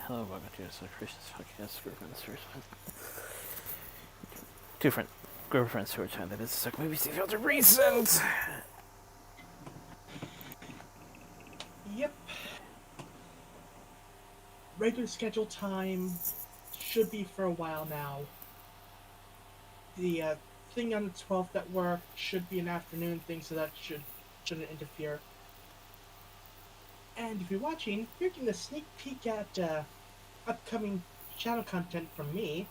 Hello, welcome to Yoda Soda Creations podcast. Group of friends, two friends, group of friends who are trying to suck movies they feel to recent. Yep. Regular schedule time should be for a while now. The thing on the 12th at work should be an afternoon thing, so that shouldn't interfere. And if you're watching, you're getting a sneak peek at upcoming channel content from me.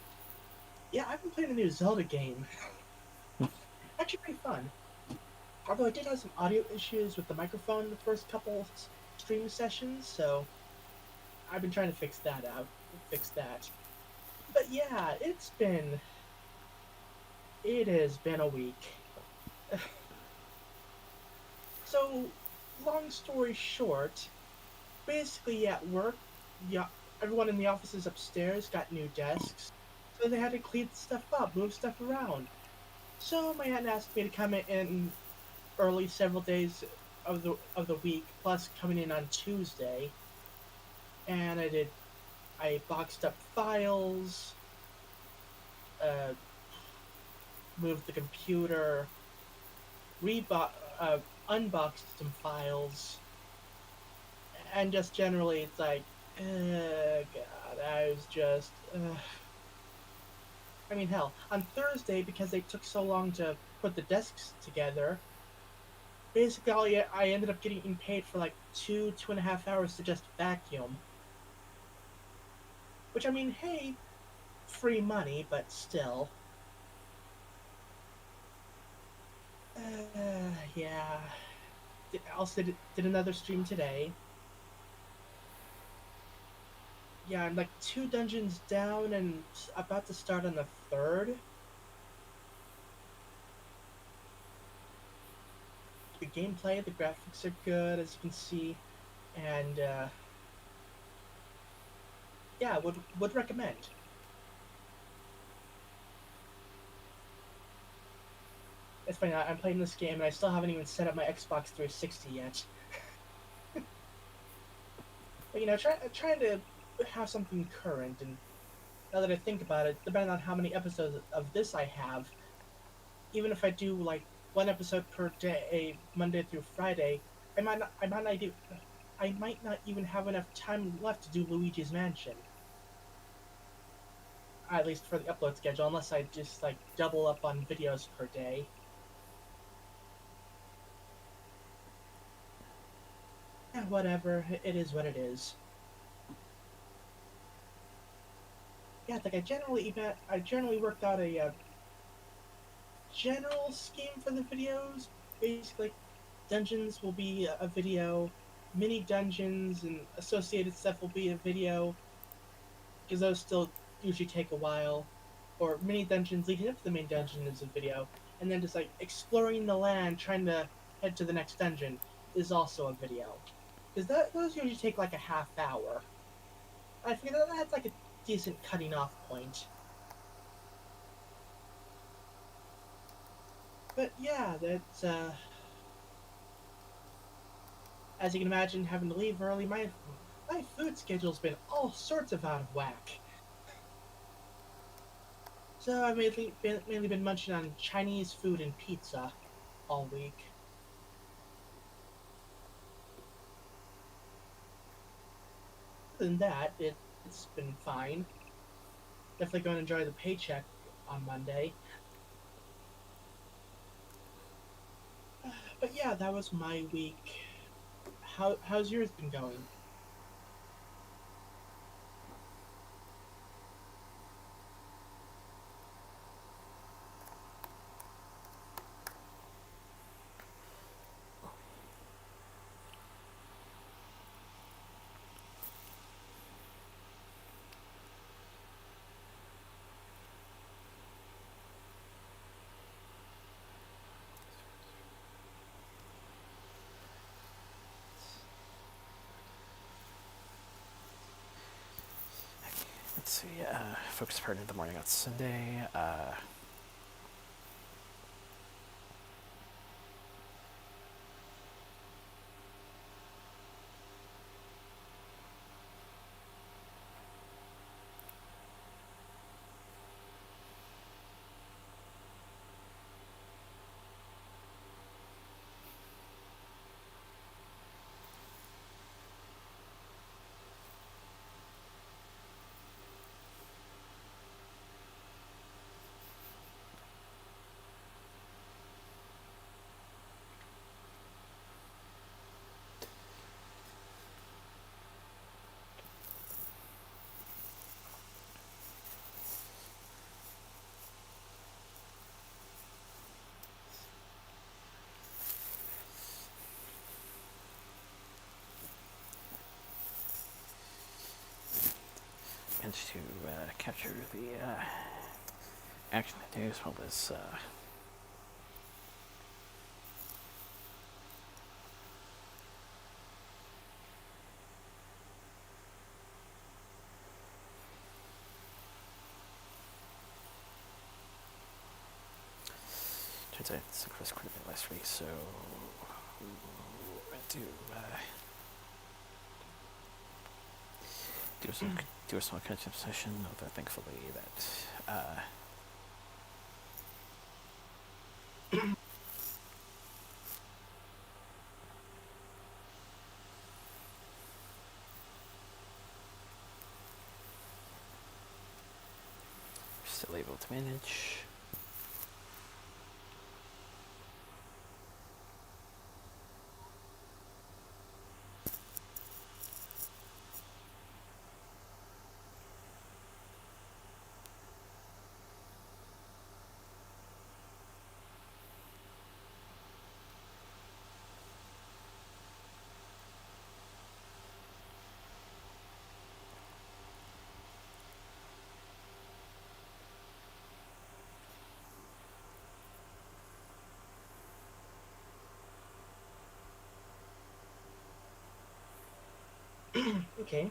Yeah, I've been playing a new Zelda game. Actually, pretty fun. Although I did have some audio issues with the microphone the first couple stream sessions, so I've been trying to fix that out. Fix that. But yeah, it has been a week. So, long story short, basically at work, yeah, everyone in the offices upstairs got new desks, so they had to clean stuff up, move stuff around. So my aunt asked me to come in early several days of the week, plus coming in on Tuesday, and I did. I boxed up files, uh, moved the computer, rebo- uh, unboxed some files, and just generally it's like, God, I was just. I mean, hell, on Thursday, because they took so long to put the desks together, basically I ended up getting paid for like 2.5 hours to just vacuum. Which, I mean, hey, free money, but still. Yeah. Also did another stream today. Yeah, I'm like 2 dungeons down and about to start on the third. The gameplay, the graphics are good, as you can see, and yeah, would recommend. It's funny, I'm playing this game and I still haven't even set up my Xbox 360 yet. But trying to have something current, and now that I think about it, depending on how many episodes of this I have, even if I do like one episode per day, Monday through Friday, I might not even have enough time left to do Luigi's Mansion. At least for the upload schedule, unless I just like double up on videos per day. Yeah, whatever. It is what it is. Yeah, like I generally worked out a general scheme for the videos. Basically, dungeons will be a video, mini dungeons and associated stuff will be a video, because those still usually take a while. Or mini dungeons leading up to the main dungeon is a video, and then just like exploring the land, trying to head to the next dungeon is also a video. Because those usually take like a half hour. I figure that's like a decent cutting off point. But yeah, that's as you can imagine, having to leave early, my food schedule's been all sorts of out of whack. So I've mainly been munching on Chinese food and pizza all week. Other than that, it's been fine. Definitely going to enjoy the paycheck on Monday. But yeah, that was my week. How's yours been going? Let's see. Focus part in the morning on Sunday. managed to capture the action news as well as turns out it's across quite a bit last week, so I do a small catch up session, although thankfully that we're still able to manage. Okay.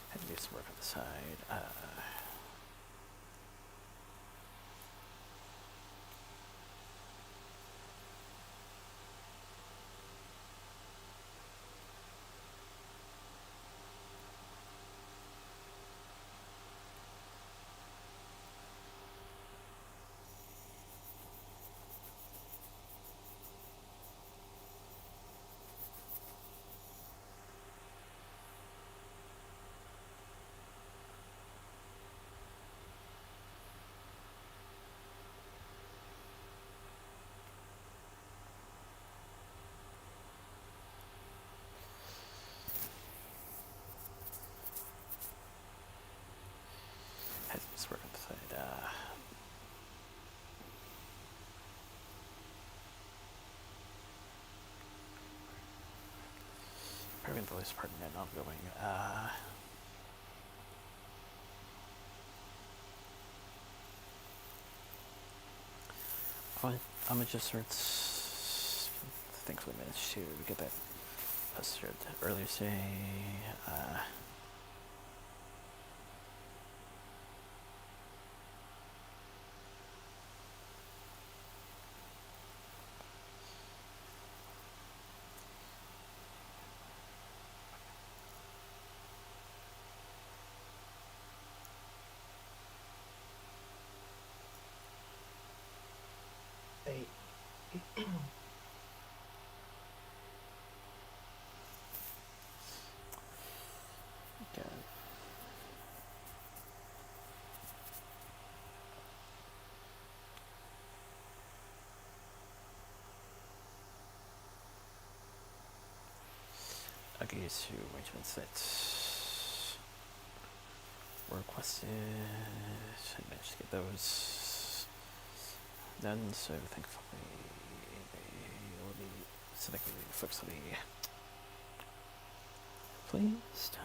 Had to do some work on the side. Had to do some work on the side. Probably the least part of that ongoing. I'm just thankfully managed to get that posted earlier today. Hey. Yeah. Okay, so arrangements that were requested. I managed to get those done, so thankfully folks will be pleased.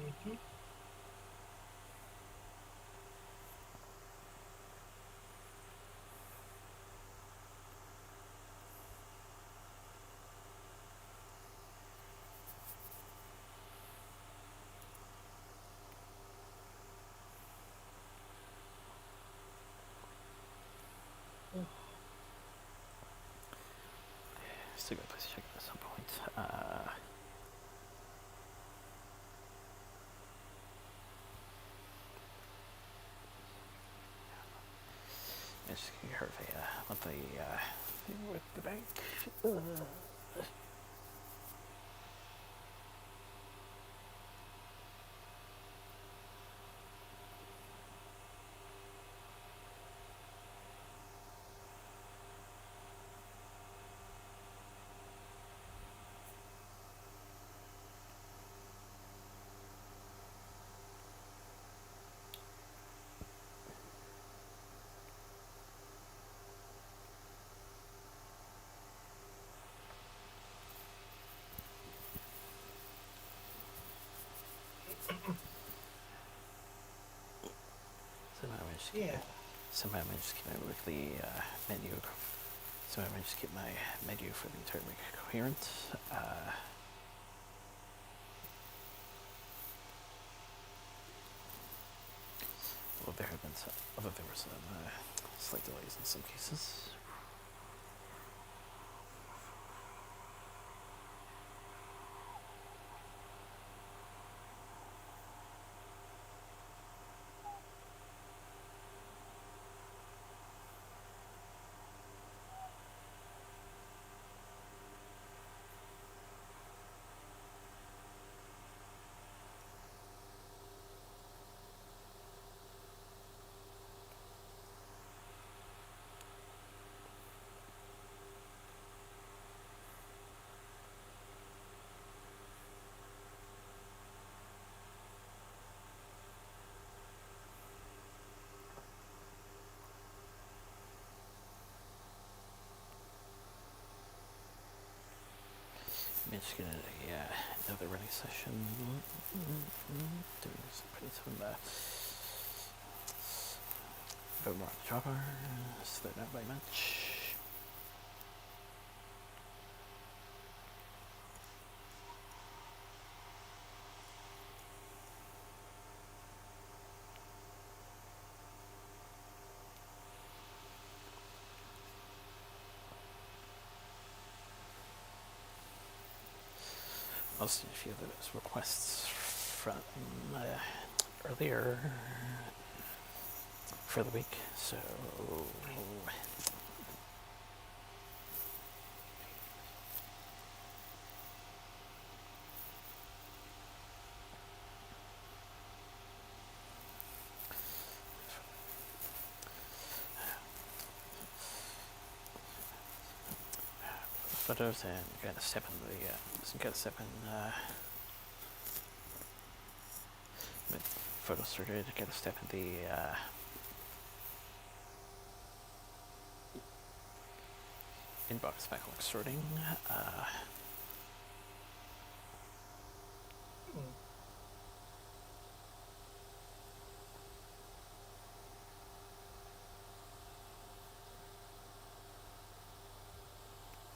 Mm-hmm. Still got a place to check at some point. I just heard of a monthly thing with the bank. Yeah. Somehow I managed to keep my weekly menu. Somehow I managed to keep my menu for the entire week coherent. Although there have been there were some slight delays in some cases. I'm just gonna another running session. Doing some more dropper, so they're not by much. Also, a few of those requests from earlier for the week, so photos and gotta step in with photo sorted, gotta step in the inbox backlog sorting.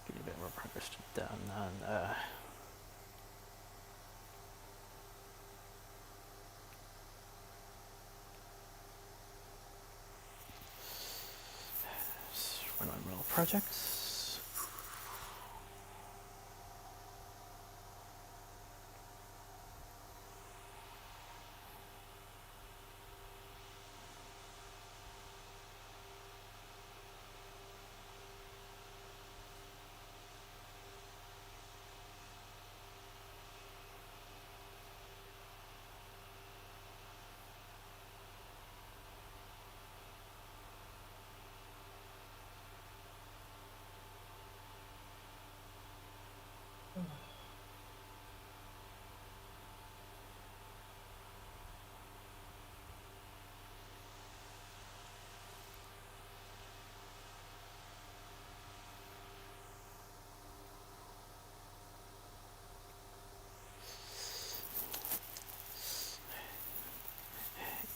Get a bit more progress done on run-on-roll projects.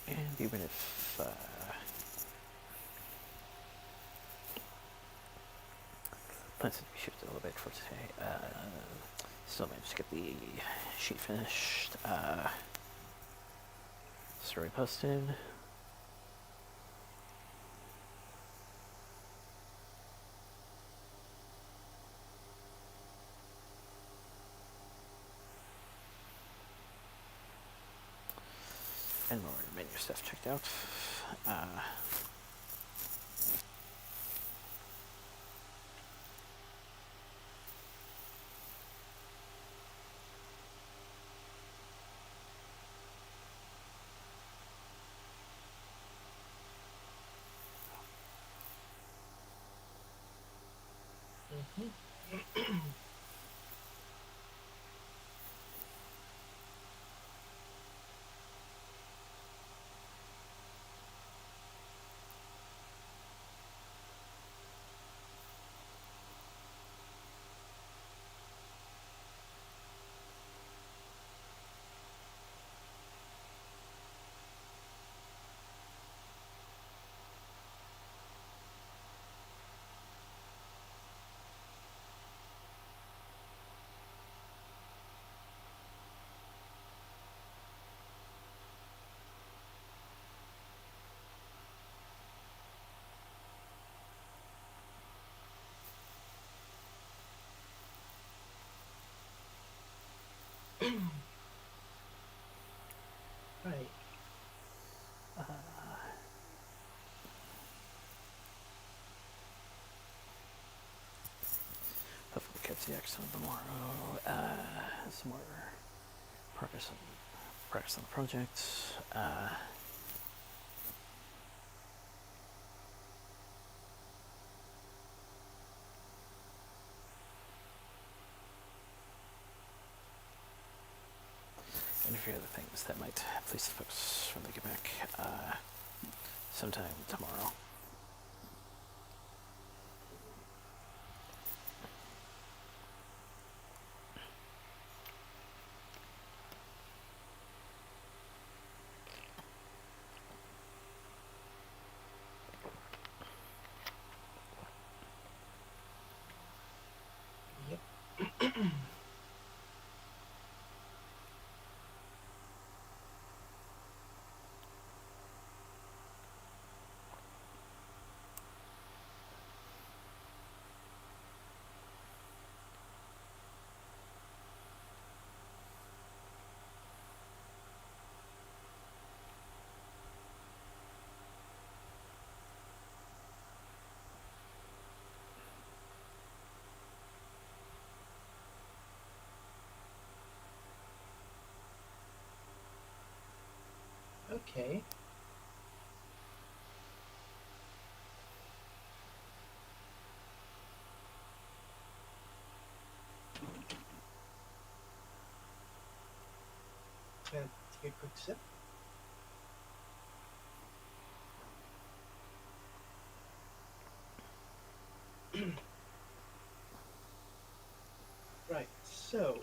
And even if plans to be shifted a little bit for today, still managed to get the sheet finished, story posted. And more menu stuff checked out. CX on tomorrow. Some more progress on the project. And a few other things that might please the folks when they get back sometime tomorrow. Yep. Okay. Gonna take a quick sip. Right. So,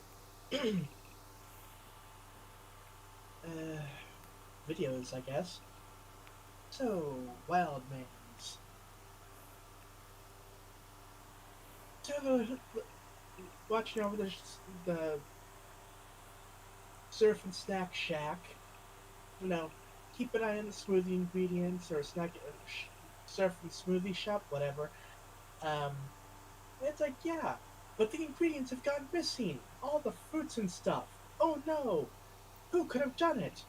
videos, I guess. So, Wildman's. So, watching over the Surf and Snack Shack. You know, keep an eye on the smoothie ingredients or snack surf and smoothie shop, whatever. Um, it's like, yeah, but the ingredients have gone missing. All the fruits and stuff. Oh no, who could have done it?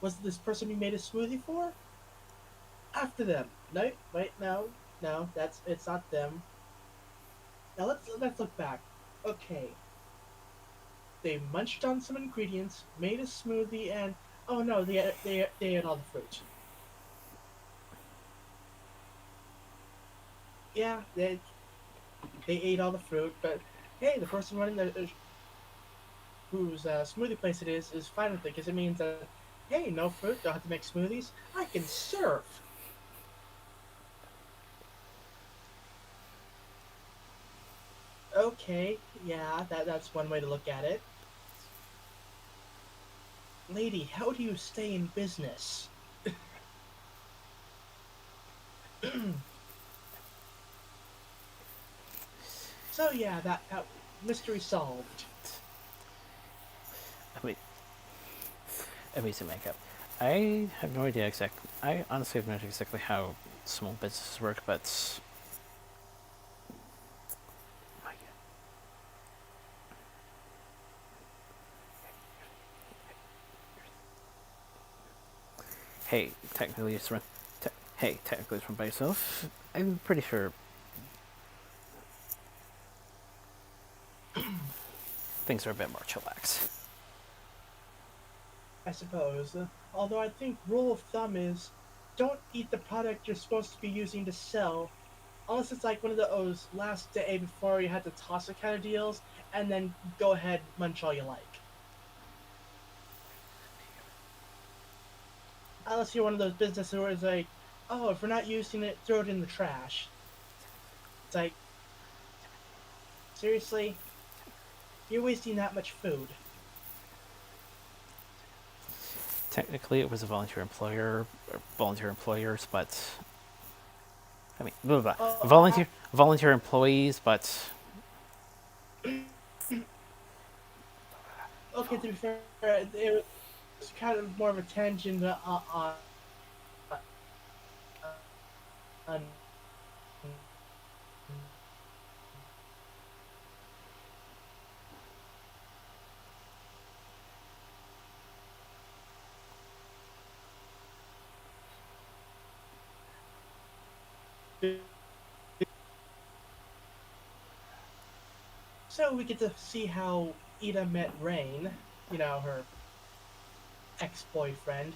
Was it this person we made a smoothie for? After them. No, wait, no, no, it's not them. Now let's look back. Okay, they munched on some ingredients, made a smoothie, and oh no, they ate all the fruit. Yeah, they ate all the fruit, but hey, the person running the whose smoothie place it is fine with it because it means that hey, no fruit, don't have to make smoothies. I can surf. Okay, yeah, that's one way to look at it. Lady, how do you stay in business? So yeah, that mystery solved. Amazing makeup. I have no idea exactly. I honestly have no idea exactly how small businesses work, but hey, technically it's run. Technically it's run by yourself. I'm pretty sure things are a bit more chillax. I suppose. Although I think rule of thumb is don't eat the product you're supposed to be using to sell unless it's like one of those last day before you had to toss it kind of deals, and then go ahead munch all you like. Unless you're one of those businesses where it's like, oh, if we're not using it, throw it in the trash. It's like, seriously, you're wasting that much food. Technically, it was a volunteer employers, but I mean, blah, blah, Oh, blah. Volunteer employees, but okay, to be fair, it was kind of more of a tangent on So we get to see how Ida met Rain, her ex-boyfriend.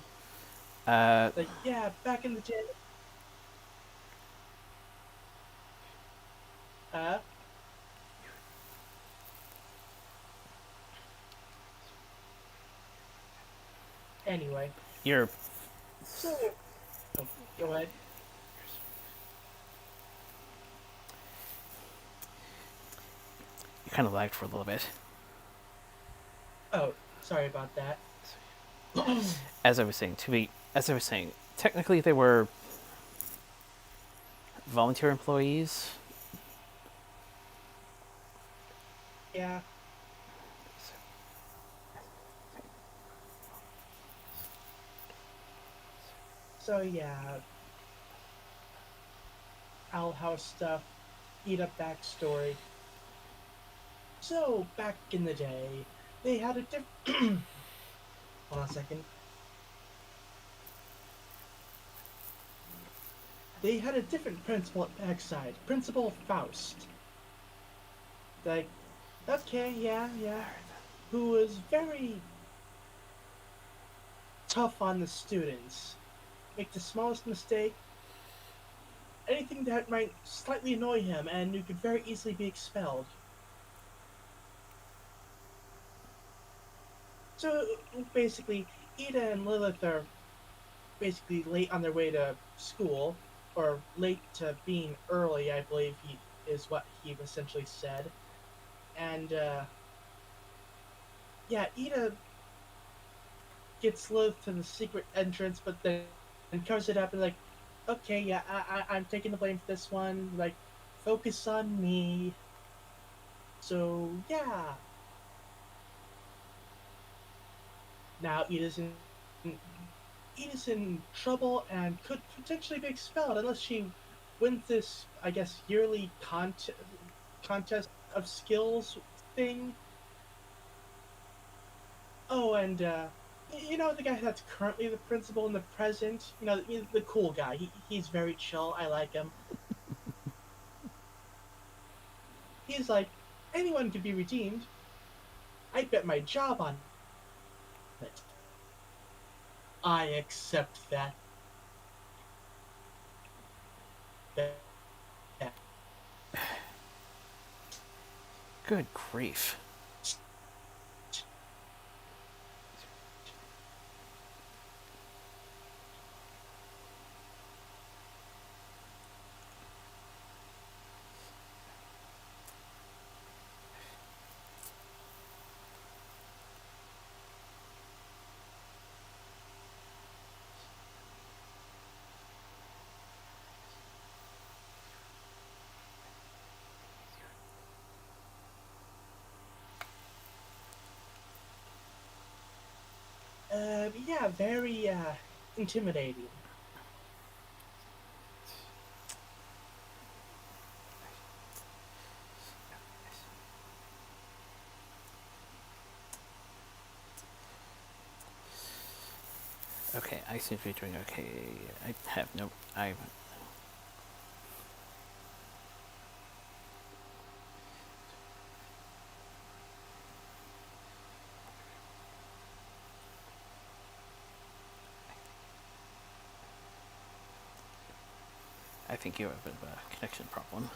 Uh, Like, yeah, back in the day. Uh, anyway. you're So, oh, go ahead. you kind of lagged for a little bit. Oh, sorry about that. As I was saying, technically they were volunteer employees. Yeah. So yeah, Owl House stuff. Ida backstory. So back in the day, they had a different. Hold on a second. They had a different principal at backside. Principal Faust. Like, okay, yeah, yeah. Who was very tough on the students. Make the smallest mistake, anything that might slightly annoy him, and you could very easily be expelled. So basically, Ida and Lilith are basically late on their way to school, or late to being early, I believe is what he essentially said. And yeah, Ida gets Lilith to the secret entrance, but then covers it up and like, okay, yeah, I'm taking the blame for this one. Like, focus on me. So yeah, now Ida's in trouble and could potentially be expelled unless she wins this, I guess, yearly contest of skills thing. Oh, and the guy that's currently the principal in the present, the cool guy. He's very chill. I like him. He's like, anyone could be redeemed. I bet my job on it. I accept that. that, that. Good grief. Yeah, very intimidating. Okay, I seem to be doing okay. I have no. I think you have a bit of a connection problem.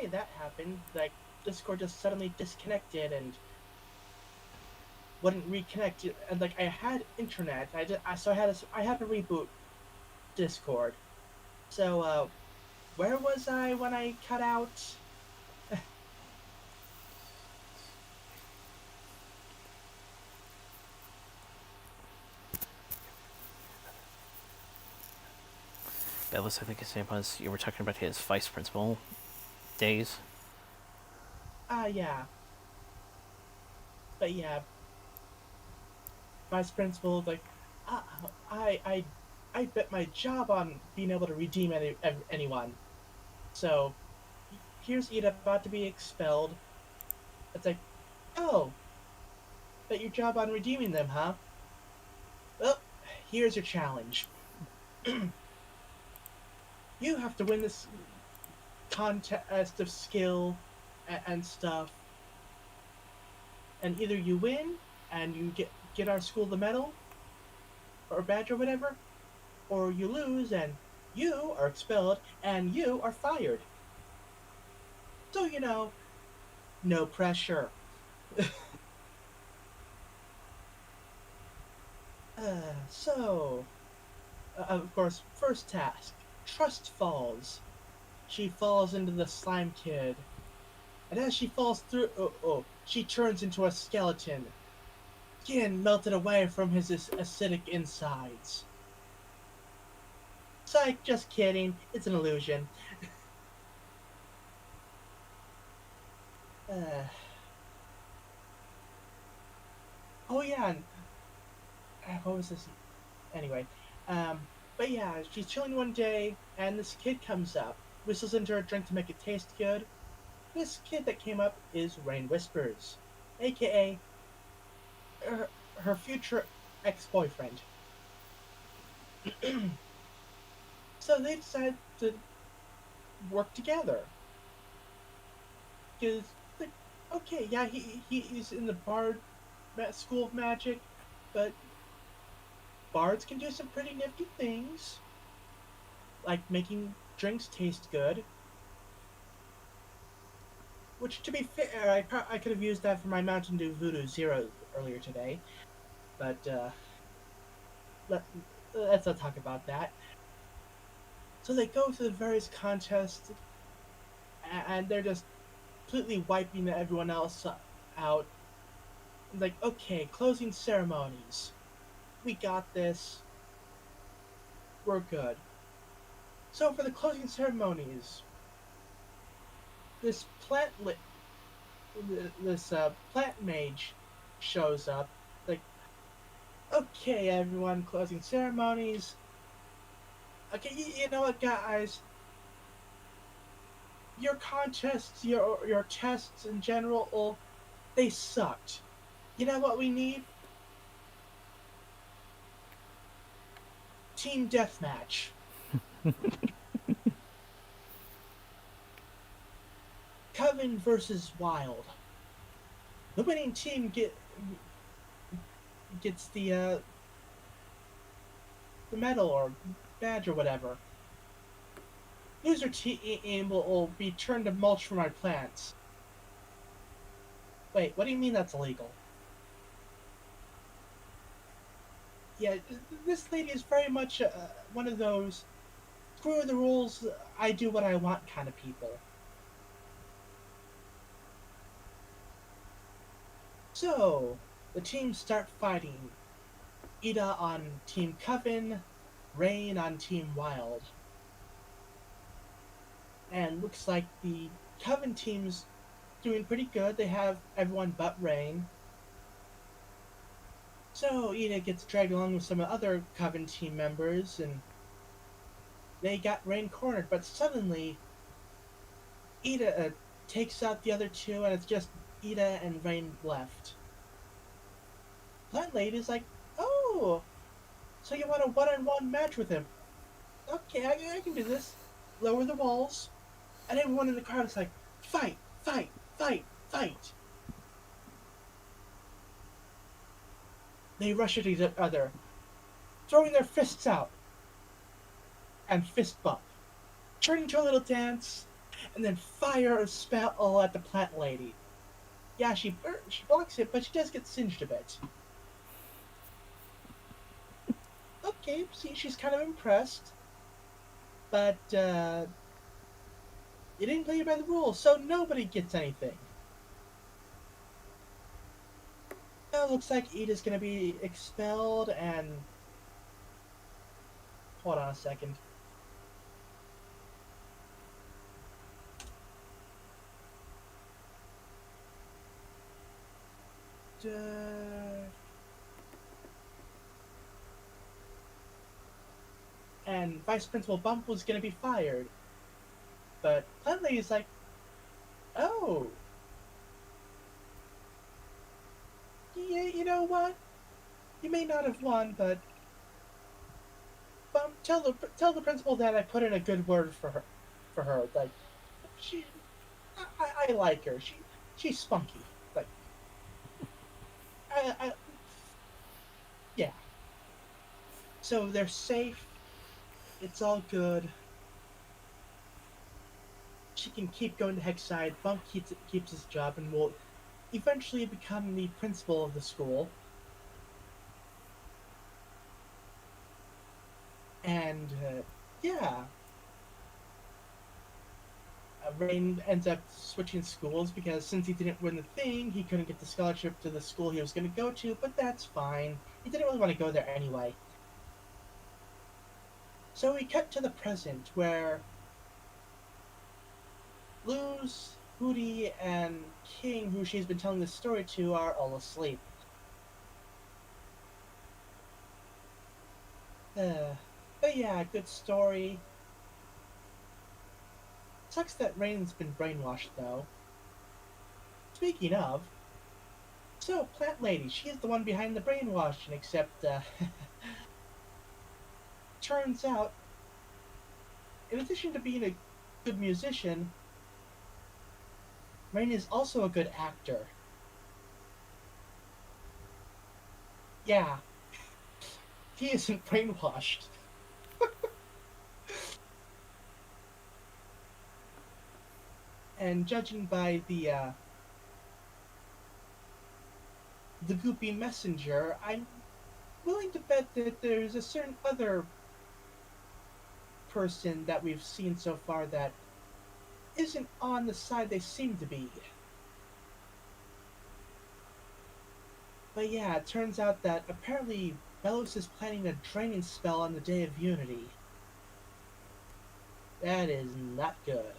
day that happened. Like, Discord just suddenly disconnected and wouldn't reconnect. And like, I had internet. I had to reboot Discord. So, where was I when I cut out? Bellis, I think his name was. You were talking about his vice principal days. Yeah. But yeah, vice principal, like, uh, I, I, I bet my job on being able to redeem anyone. So, here's Ida about to be expelled. It's like, oh, bet your job on redeeming them, huh? Well, here's your challenge. You have to win this contest of skill and stuff, and either you win and you get our school the medal or badge or whatever, or you lose and you are expelled and you are fired. So no pressure. So, of course, first task: Trust falls. She falls into the slime kid, and as she falls through, she turns into a skeleton, skin melted away from his acidic insides. Psych, just kidding. It's an illusion. Uh, oh yeah, and, what was this? Anyway, but yeah, she's chilling one day, and this kid comes up, whistles into her drink to make it taste good. This kid that came up is Rain Whispers, aka her future ex-boyfriend. So they decide to work together. Because, like, okay, yeah, he's in the Bard School of Magic, but bards can do some pretty nifty things, like making drinks taste good. Which, to be fair, I could have used that for my Mountain Dew Voodoo Zero earlier today, but let, let's not talk about that. So they go through the various contests, and they're just completely wiping everyone else out. Like, okay, closing ceremonies. We got this. We're good. So for the closing ceremonies, this this plant mage shows up. Like, okay, everyone, closing ceremonies. Okay, you know what, guys? Your contests, your tests in general, they sucked. You know what we need? Team deathmatch. Coven versus Wild. The winning team gets the medal or badge or whatever. Loser team will be turned to mulch for my plants. Wait, what do you mean that's illegal? Yeah, this lady is very much one of those screw the rules, I do what I want kind of people. So, the teams start fighting. Ida on Team Coven, Rain on Team Wild. And looks like the Coven team's doing pretty good. They have everyone but Rain. So Ida gets dragged along with some other Coven team members, and they got Rain cornered. But suddenly, Ida takes out the other two, and it's just Ida and Rain left. Plant Lady's like, oh, so you want a one-on-one match with him? Okay, I can do this. Lower the walls. And everyone in the crowd is like, fight, fight, fight, fight. They rush at each other, throwing their fists out, and fist bump. Turn into a little dance, and then fire a spell at the plant lady. Yeah, she blocks it, but she does get singed a bit. Okay, see, she's kind of impressed, but you didn't play by the rules, so nobody gets anything. Now it looks like Ida's gonna be expelled, and hold on a second. Uh, and Vice Principal Bump was gonna be fired, but Plant Lady's like, oh, yeah, you know what? You may not have won, but tell the principal that I put in a good word for her. For her, like she, I like her. She's spunky. Like I yeah. So they're safe. It's all good. She can keep going to Hexside. Bump keeps his job and will eventually become the principal of the school. And yeah, Rain ends up switching schools because since he didn't win the thing, he couldn't get the scholarship to the school he was going to go to. But that's fine. He didn't really want to go there anyway. So we cut to the present where Luz, Hootie, and King, who she's been telling this story to, are all asleep. Uh, but yeah, good story. Sucks that Rain's been brainwashed, though. Speaking of, so Plant Lady, she's the one behind the brainwashing, except, turns out, in addition to being a good musician, Rain is also a good actor. Yeah, he isn't brainwashed. And judging by the goopy messenger, I'm willing to bet that there's a certain other person that we've seen so far that isn't on the side they seem to be. But yeah, it turns out that apparently Belos is planning a draining spell on the Day of Unity. That is not good.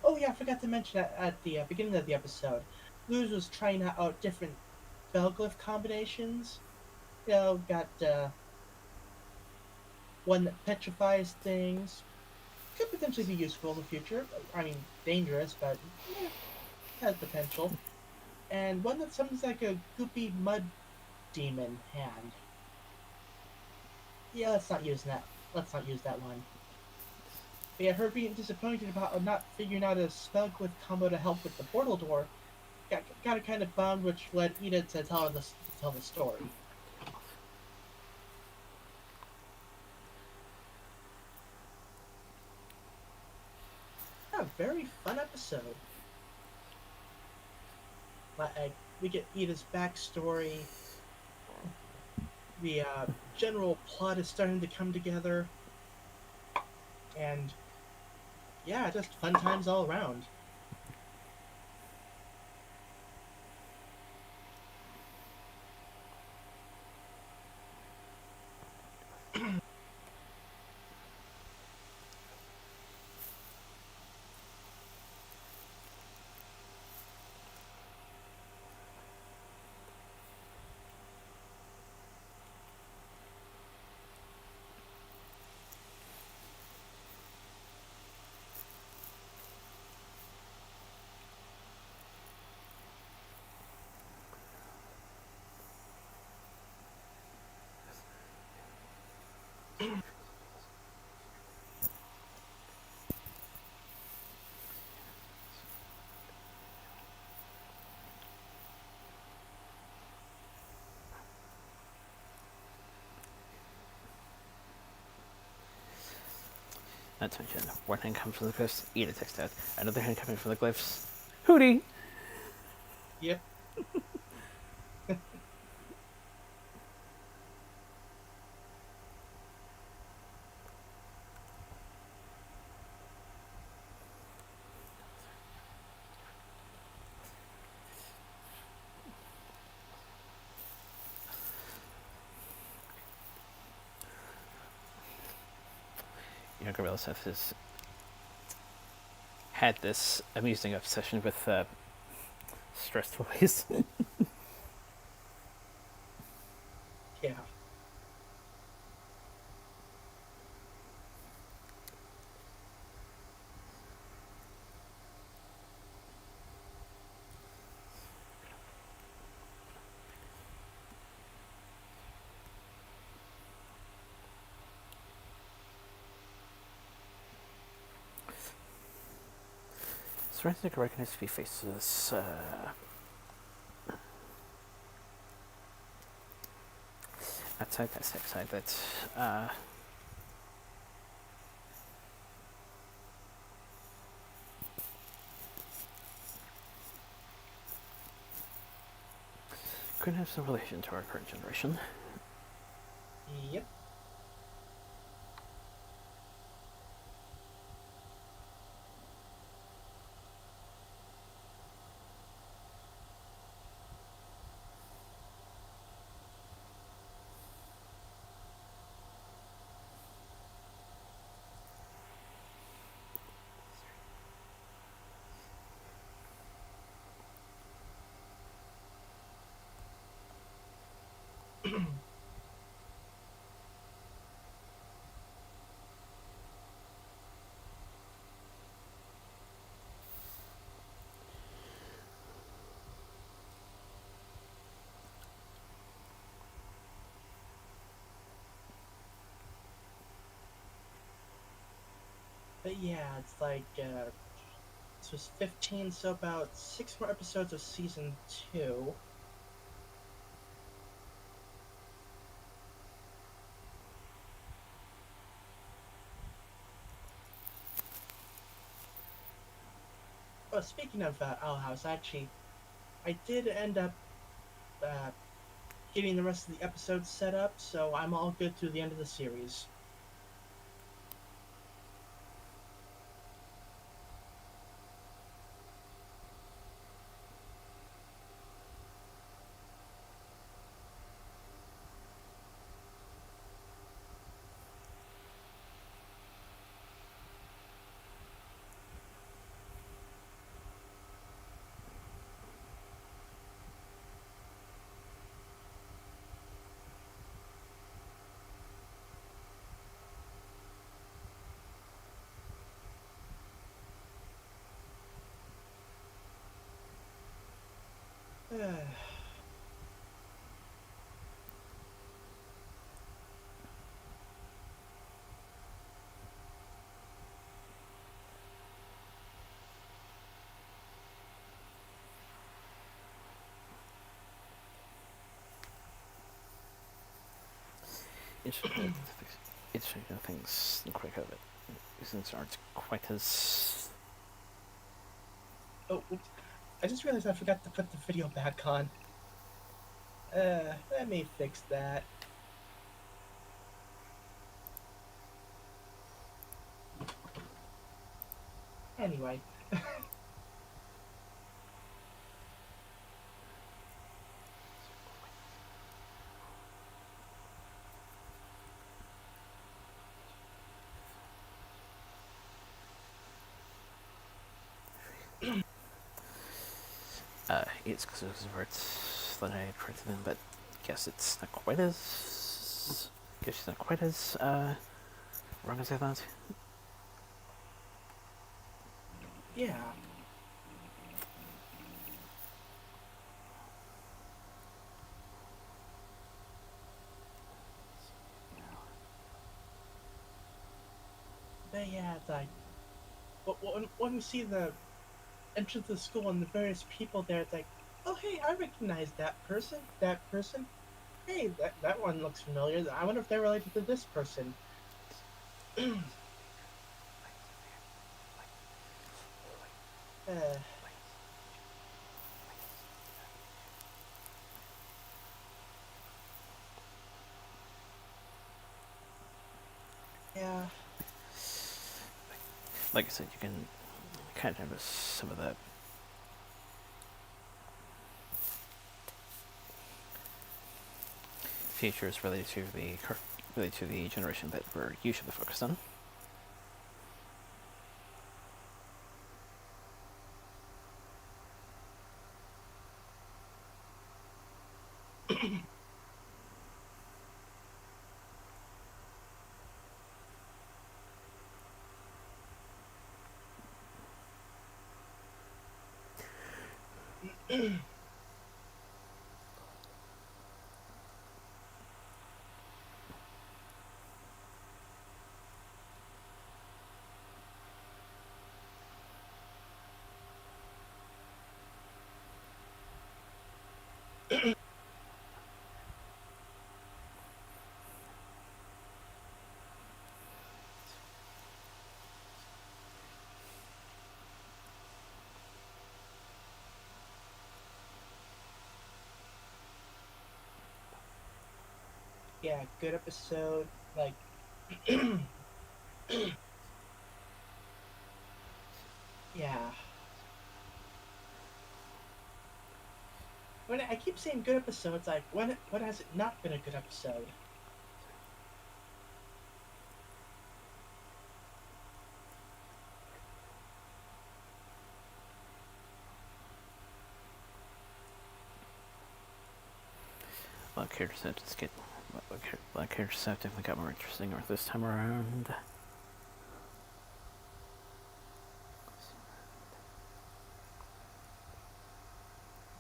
Oh yeah, I forgot to mention at the beginning of the episode, Luz was trying out different spell combinations. You know, got one that petrifies things. Could potentially be useful in the future. I mean, dangerous, but has potential. And one that summons like a goopy mud demon hand. Yeah, let's not use that. Let's not use that one. But yeah, her being disappointed about not figuring out a spellglyph combo to help with the portal door got her kind of bummed, which led Ida to tell the story. Yeah, a very fun episode. We get Ida's backstory. The general plot is starting to come together, and yeah, just fun times all around. Attention. One hand comes from the glyphs, Eda takes that. Another hand coming from the glyphs, Hootie! Yep. Gorilla Seth has had this amusing obsession with stress toys. Yeah. Forensic recognize to be faces. Outside that sex side, but could have some relation to our current generation. Yep. But yeah, it's like this was 15, so about 6 more episodes of season 2. Oh, speaking of Owl House, actually, I did end up uh, getting the rest of the episodes set up, so I'm all good through the end of the series. Interesting things quick of it. These aren't quite as. Oh, oops. I just realized I forgot to put the video back on. Let me fix that. Anyway. It's because it was words that I had printed in, but I guess it's not quite as. I guess it's not quite as wrong as I thought. Yeah. But yeah, it's like, when we see the entrance of the school and the various people there, it's like, oh hey, I recognize that person, that person. Hey, that one looks familiar. I wonder if they're related to this person. Uh, yeah. Like I said, you can kind of notice some of the features related to the generation that we're usually focused on. Yeah, good episode. Like, yeah. When I keep saying good episodes, like, when has it not been a good episode? A lot of characters have just get a lot of characters have definitely got more interesting this time around.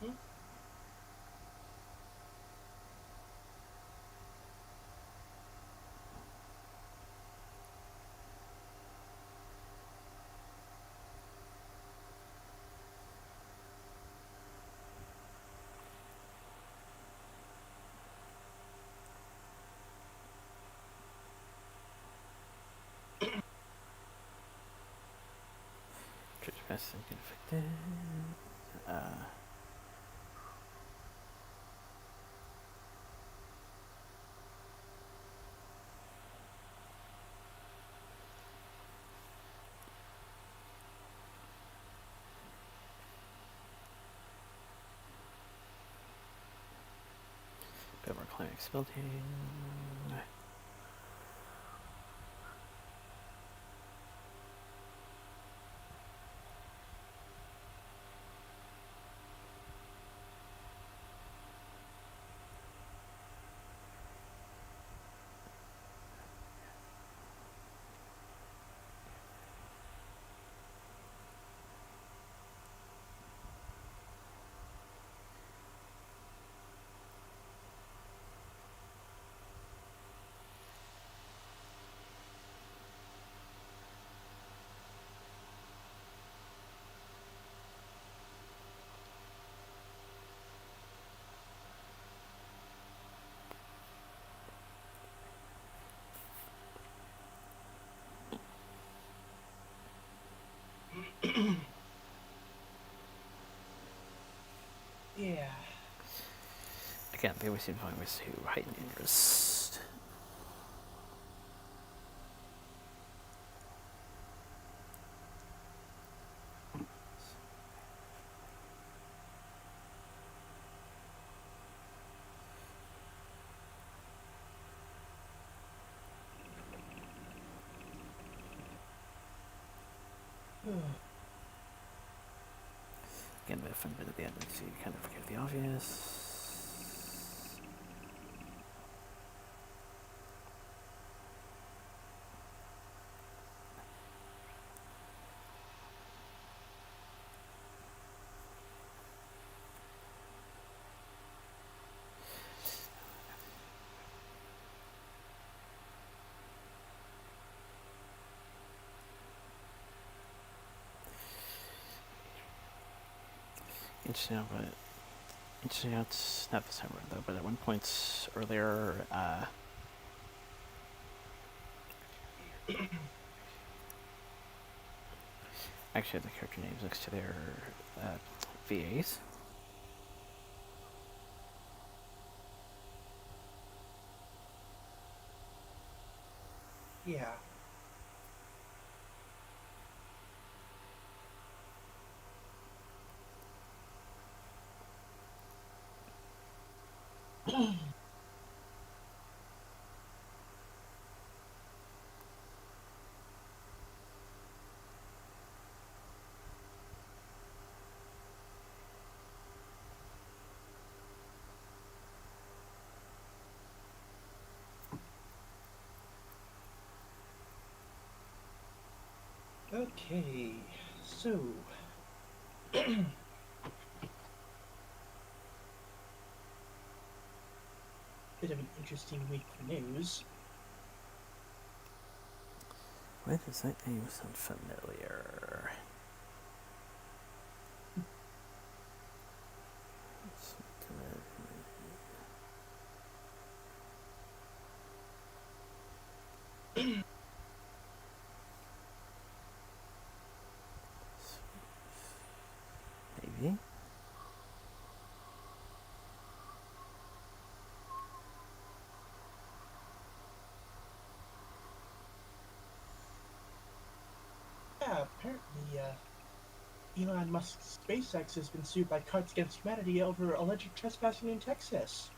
Hmm? Trespassing infected. Bit more climax building. Yeah. Again, they always seem to find ways to heighten interest. Again, the fun bit at the end is you kind of forget the obvious. Interesting how it's not this time around though, but at one point earlier, actually have the character names next to their VAs. Yeah. Okay, so bit of an interesting week for news. Why does that name sound familiar? Maybe. Yeah, apparently, Elon Musk's SpaceX has been sued by Cards Against Humanity over alleged trespassing in Texas.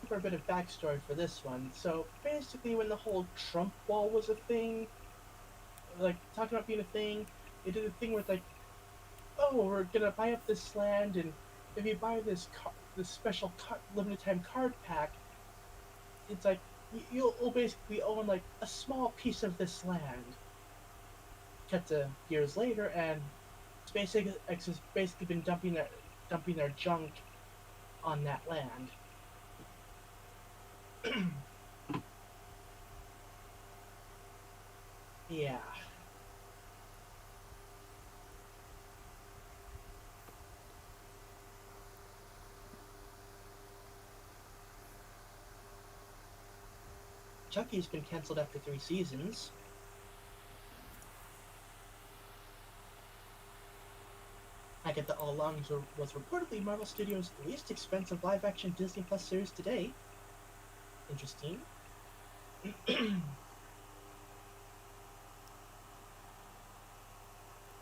For a bit of backstory for this one, so basically, when the whole Trump wall was a thing, like talking about being a thing, they did a thing where it's like, oh, we're gonna buy up this land, and if you buy this special limited time card pack, it's like you'll basically own like a small piece of this land. Cut to years later, and SpaceX has basically been dumping their junk on that land. Yeah. Chucky's been canceled after 3 seasons. Agatha All Along was reportedly Marvel Studios' least expensive live-action Disney Plus series to date. Interesting.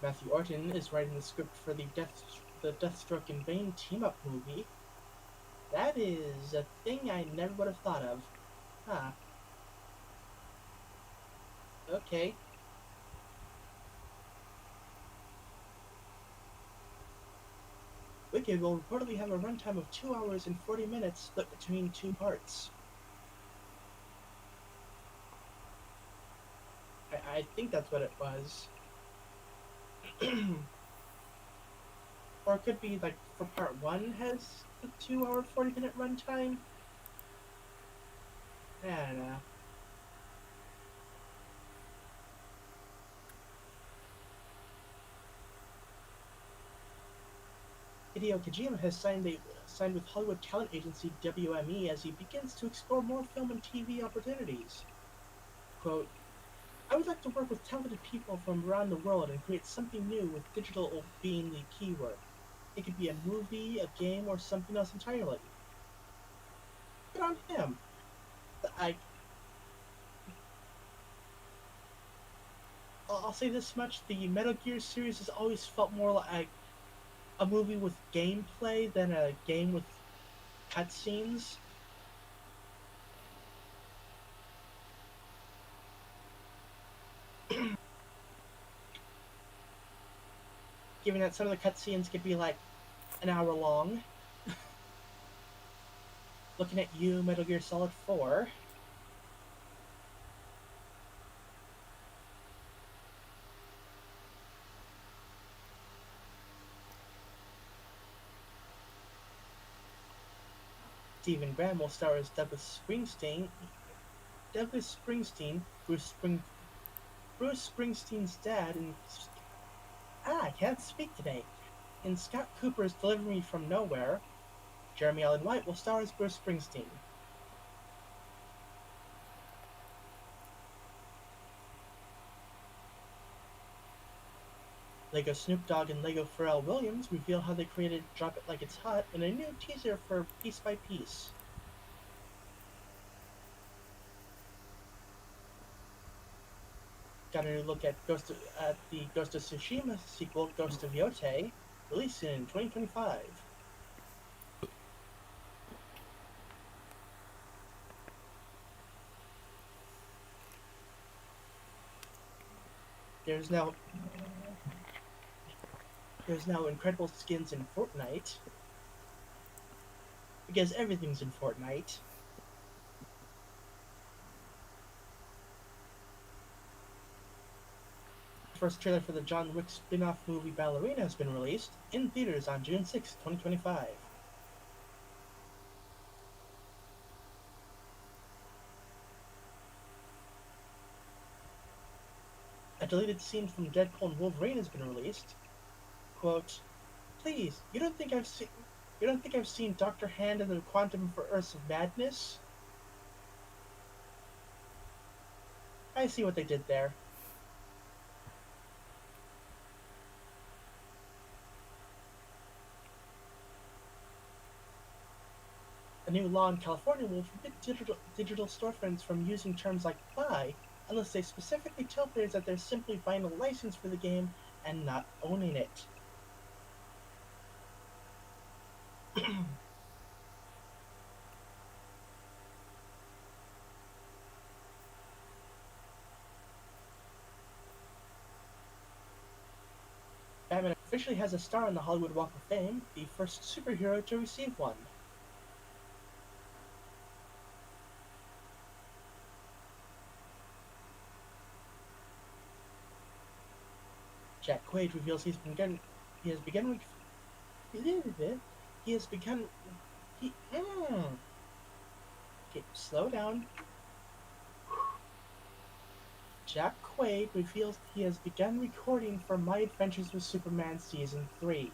Matthew Orton is writing the script for the Deathstroke and Bane team-up movie. That is a thing I never would have thought of. Huh. Okay. Wicked will reportedly have a runtime of 2 hours and 40 minutes split between 2 parts. I think that's what it was. Or it could be like for part 1 has a 2 hour 40-minute runtime. I don't know. Hideo Kojima has signed with Hollywood talent agency WME as he begins to explore more film and TV opportunities. Quote, I would like to work with talented people from around the world and create something new with digital being the keyword. It could be a movie, a game, or something else entirely. Good on him. I, I'll say this much, the Metal Gear series has always felt more like a movie with gameplay than a game with cutscenes. Given that some of the cutscenes could be like an hour long. Looking at you, Metal Gear Solid 4. Stephen Graham will star as Douglas Springsteen, Bruce Springsteen's dad, and I can't speak today. In Scott Cooper's Deliver Me from Nowhere, Jeremy Allen White will star as Bruce Springsteen. Lego Snoop Dogg and Lego Pharrell Williams reveal how they created Drop It Like It's Hot in a new teaser for Piece by Piece. Got a new look at the Ghost of Tsushima sequel, Ghost of Yote, released in 2025. There's now there's now incredible skins in Fortnite because everything's in Fortnite. The first trailer for the John Wick spin-off movie Ballerina has been released in theaters on June 6, 2025. A deleted scene from Deadpool and Wolverine has been released. Quote, "Please, you don't think I've seen Dr. Hand and the Quantum for Earths of Madness? I see what they did there." A new law in California will forbid digital storefronts from using terms like buy unless they specifically tell players that they're simply buying a license for the game and not owning it. Batman officially has a star on the Hollywood Walk of Fame, the first superhero to receive one. Jack Quaid reveals he has begun he has begun he okay, slow down. Jack Quaid reveals he has begun recording for My Adventures with Superman Season 3.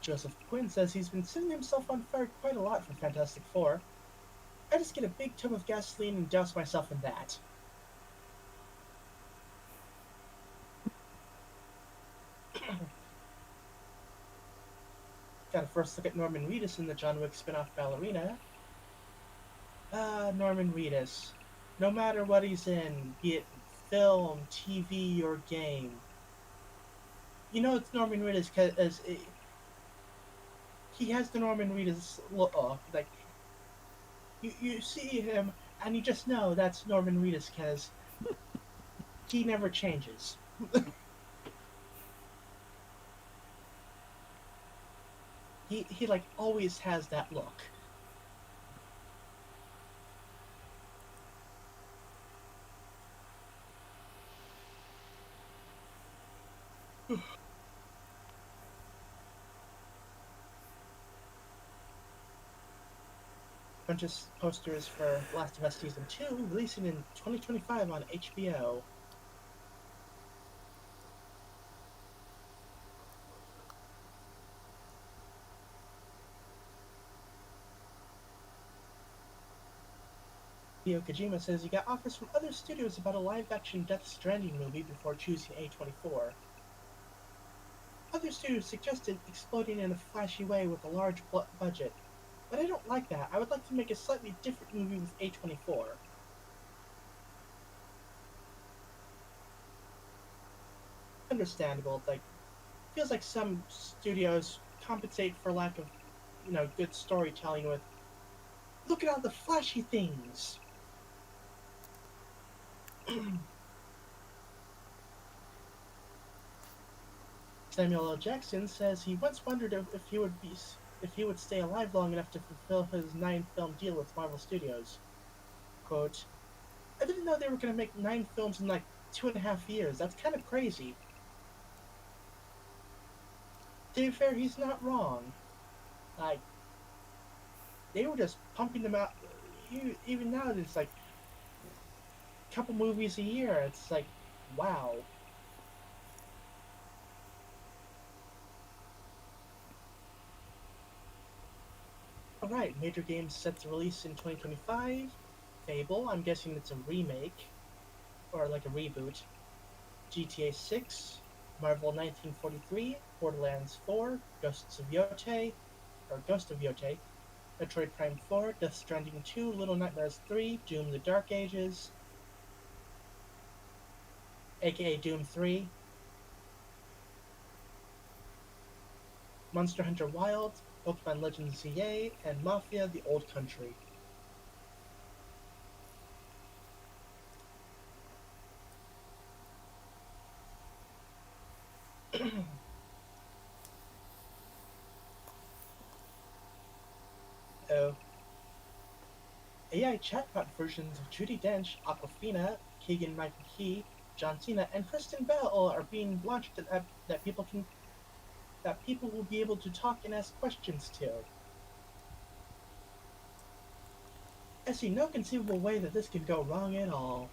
Joseph Quinn says he's been setting himself on fire quite a lot for Fantastic Four. "I just get a big tub of gasoline and douse myself in that." Got a first look at Norman Reedus in the John Wick spin-off Ballerina. Norman Reedus. No matter what he's in, be it film, TV, or game, you know it's Norman Reedus because he has the Norman Reedus look. Like you see him and you just know that's Norman Reedus because he never changes. He like always has that look. Bunch of posters for Last of Us Season 2 releasing in 2025 on HBO. Hideo Kojima says he got offers from other studios about a live-action Death Stranding movie before choosing A24. Other studios suggested exploding in a flashy way with a large budget, but I don't like that. I would like to make a slightly different movie with A24. Understandable. Like, feels like some studios compensate for lack of, good storytelling with, "Look at all the flashy things." Samuel L. Jackson says he once wondered if he would stay alive long enough to fulfill his 9-film deal with Marvel Studios. Quote, "I didn't know they were going to make 9 films in like 2.5 years. That's kind of crazy." To be fair, he's not wrong. Like, they were just pumping them out. Even now, it's like a couple movies a year. It's like, wow. Alright, major games set to release in 2025. Fable, I'm guessing it's a remake, or like a reboot. GTA 6, Marvel 1943, Borderlands 4, Ghost of Yote, Metroid Prime 4, Death Stranding 2, Little Nightmares 3, Doom the Dark Ages, aka Doom 3, Monster Hunter Wild, Pokemon Legends ZA, and Mafia the Old Country. Oh, AI chatbot versions of Judi Dench, Aquafina, Keegan Michael Key, John Cena, and Kristen Bell are being launched that people will be able to talk and ask questions to. I see no conceivable way that this can go wrong at all.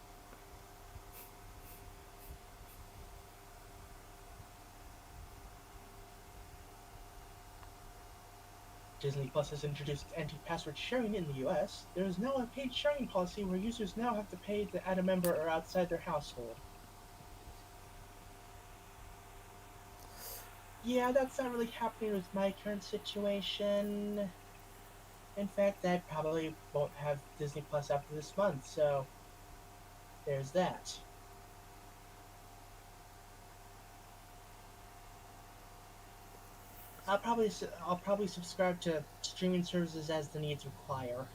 Disney Plus has introduced anti-password sharing in the US. There is now a paid sharing policy where users now have to pay to add a member or outside their household. Yeah, that's not really happening with my current situation. In fact, I probably won't have Disney Plus after this month, so there's that. I'll probably subscribe to streaming services as the needs require.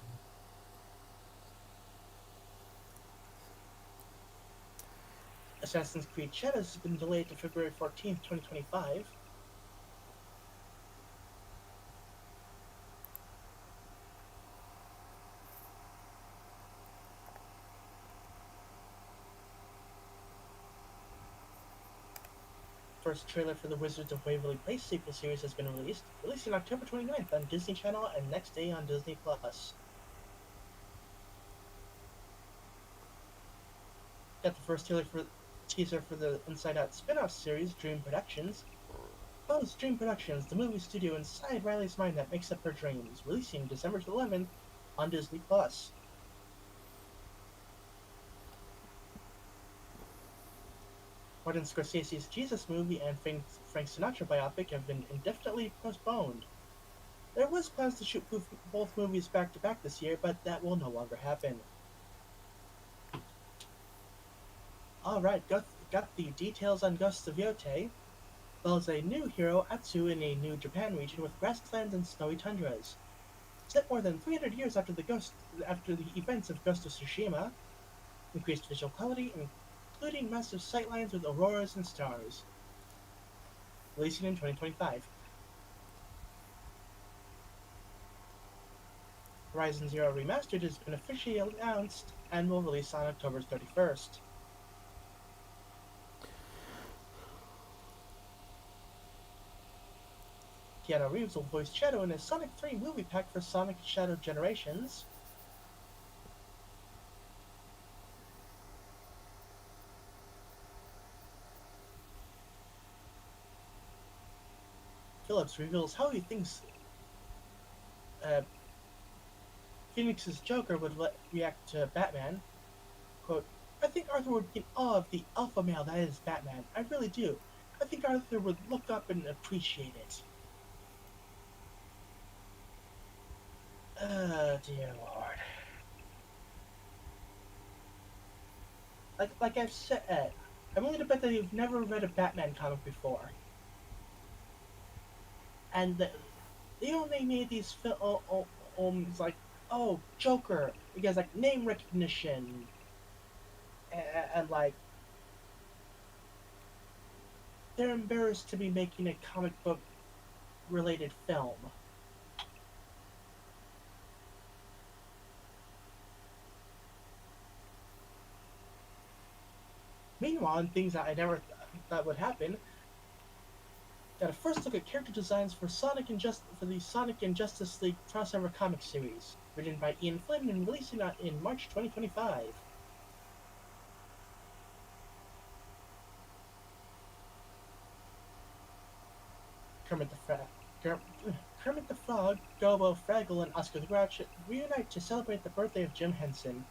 Assassin's Creed Shadows has been delayed to February 14th, 2025. First trailer for the Wizards of Waverly Place sequel series has been released on October 29th on Disney Channel and next day on Disney Plus. Got the first teaser for the Inside Out spin-off series, Dream Productions. Bones Dream Productions, the movie studio inside Riley's mind that makes up her dreams, releasing December 11th on Disney Plus. Martin Scorsese's Jesus movie and Frank Sinatra biopic have been indefinitely postponed. There was plans to shoot both movies back to back this year, but that will no longer happen. Alright, got the details on Ghost of Yote. Follows a new hero, Atsu, in a new Japan region with grasslands and snowy tundras. Set more than 300 years after the events of Ghost of Tsushima, increased visual quality, including massive sightlines with auroras and stars. Releasing in 2025. Horizon Zero Remastered has been officially announced and will release on October 31st. Keanu Reeves will voice Shadow in a Sonic 3 movie pack for Sonic Shadow Generations. Phillips reveals how he thinks uh, Phoenix's Joker would react to Batman. Quote, I think Arthur would be in awe of the alpha male that is Batman. I really do. I think Arthur would look up and appreciate it. Oh, dear lord. Like I've said, I'm willing to bet that you've never read a Batman comic before. And they only made these films like, oh, Joker, because like name recognition, and like they're embarrassed to be making a comic book related film. Meanwhile, in things that I never thought would happen, got a first look at character designs for the Sonic and Justice League crossover comic series, written by Ian Flynn and releasing in March 2025. Kermit the Frog. Kermit the Frog, Gobo, Fraggle, and Oscar the Grouch reunite to celebrate the birthday of Jim Henson.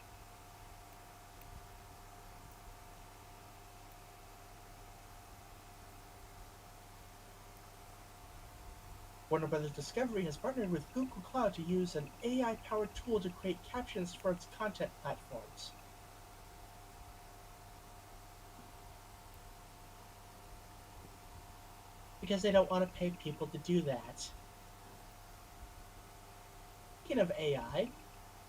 Warner Bros. Discovery has partnered with Google Cloud to use an AI-powered tool to create captions for its content platforms. Because they don't want to pay people to do that. Speaking of AI,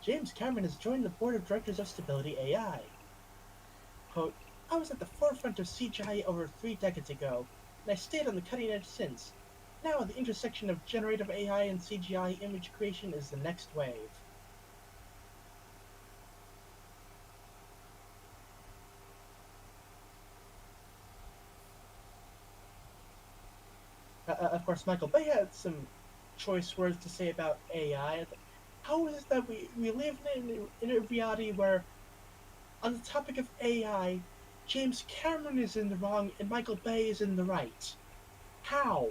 James Cameron has joined the board of directors of Stability AI. Quote, I was at the forefront of CGI over 3 decades ago, and I stayed on the cutting edge since. Now the intersection of generative AI and CGI image creation is the next wave. Of course, Michael Bay had some choice words to say about AI. How is it that we live in a reality where, on the topic of AI, James Cameron is in the wrong and Michael Bay is in the right? How?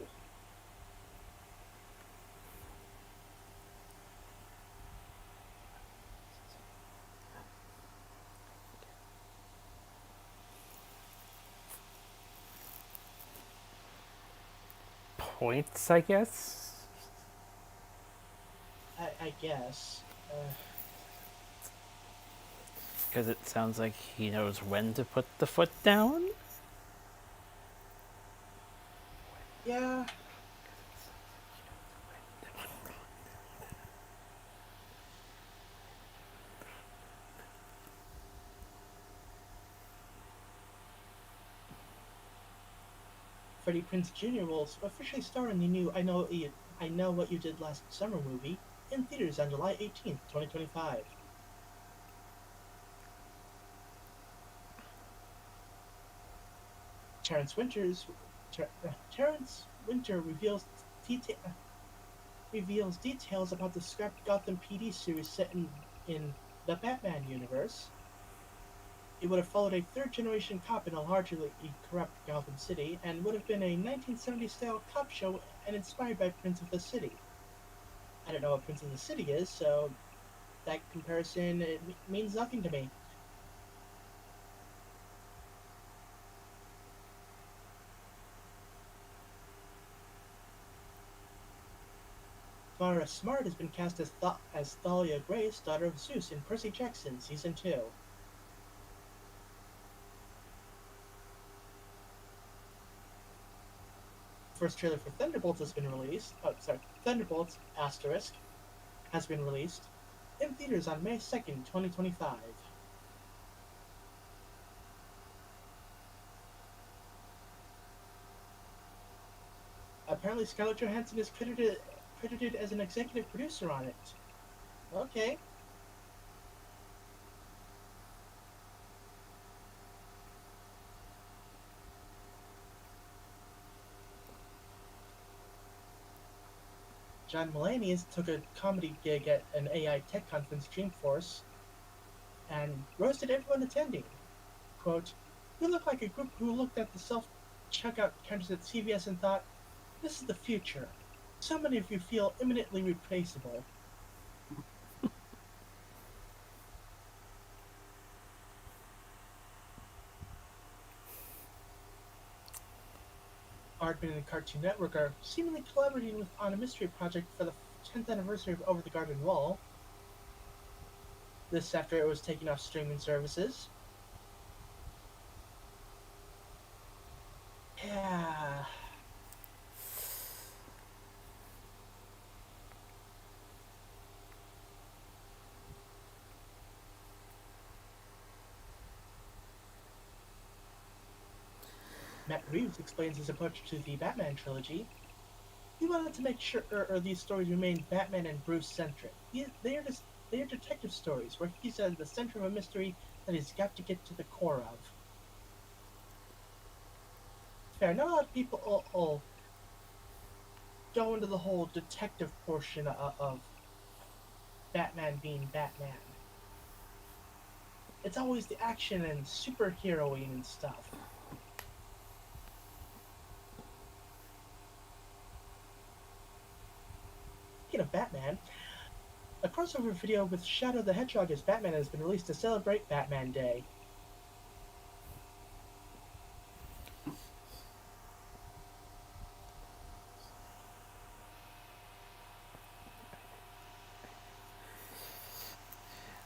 Points, I guess. I guess. Because it sounds like he knows when to put the foot down. Yeah. Freddie Prinze Jr. will officially star in the new I Know What You Did Last Summer movie in theaters on July 18th, 2025. Terrence Winters Terrence Winter reveals details about the scrapped Gotham PD series set in the Batman universe. It would have followed a third-generation cop in a largely corrupt Gotham City, and would have been a 1970s-style cop show and inspired by Prince of the City. I don't know what Prince of the City is, so that comparison means nothing to me. Mara Smart has been cast as Thalia Grace, daughter of Zeus, in Percy Jackson Season 2. First trailer for Thunderbolts has been released. Oh, sorry, Thunderbolts Asterisk has been released in theaters on May 2nd, 2025. Apparently, Scarlett Johansson is credited as an executive producer on it. Okay. John Mulaney took a comedy gig at an AI tech conference, Dreamforce, and roasted everyone attending. Quote, we look like a group who looked at the self-checkout counters at CVS and thought, this is the future. So many of you feel imminently replaceable. Aardman and Cartoon Network are seemingly collaborating on a mystery project for the 10th anniversary of Over the Garden Wall. This after it was taken off streaming services. Yeah. Matt Reeves explains his approach to the Batman trilogy. He wanted to make sure these stories remain Batman and Bruce centric. They are detective stories where he's at the center of a mystery that he's got to get to the core of. Fair. Not a lot of people will go into the whole detective portion of Batman being Batman. It's always the action and superheroing and stuff. speaking of Batman, a crossover video with Shadow the Hedgehog as Batman has been released to celebrate Batman Day.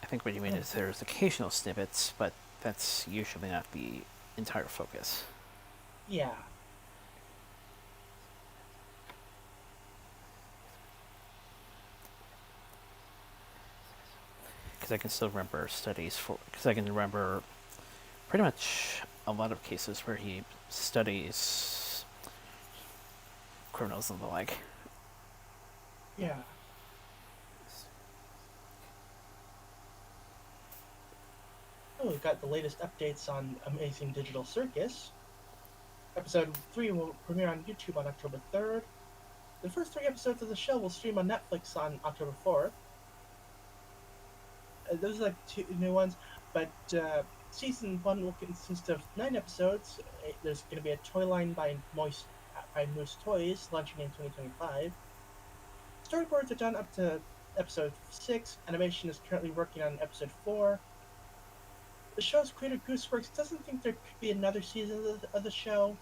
I think what you mean is there's occasional snippets, but that's usually not the entire focus. Yeah. Because I can still remember studies for. Because I can remember pretty much a lot of cases where he studies criminals and the like. Yeah. Oh, we've got the latest updates on Amazing Digital Circus. Episode 3 will premiere on YouTube on October 3rd. The first 3 episodes of the show will stream on Netflix on October 4th. Those are like 2 new ones, but season 1 will consist of 9 episodes. There's going to be a toy line by Moose Toys launching in 2025. Storyboards are done up to episode 6. Animation is currently working on episode 4. The show's creator Gooseworks doesn't think there could be another season of the show,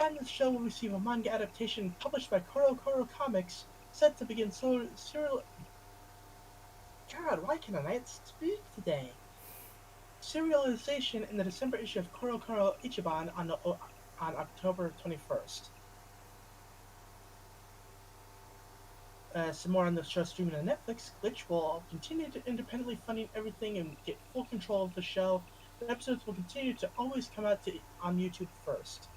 and the show will receive a manga adaptation published by Koro Koro Comics, set to begin serial. God, why can I not speak today? Serialization in the December issue of Koro Koro Ichiban on October 21st. Some more on the show streaming on Netflix. Glitch will continue to independently funding everything and get full control of the show. The episodes will continue to always come out on YouTube first.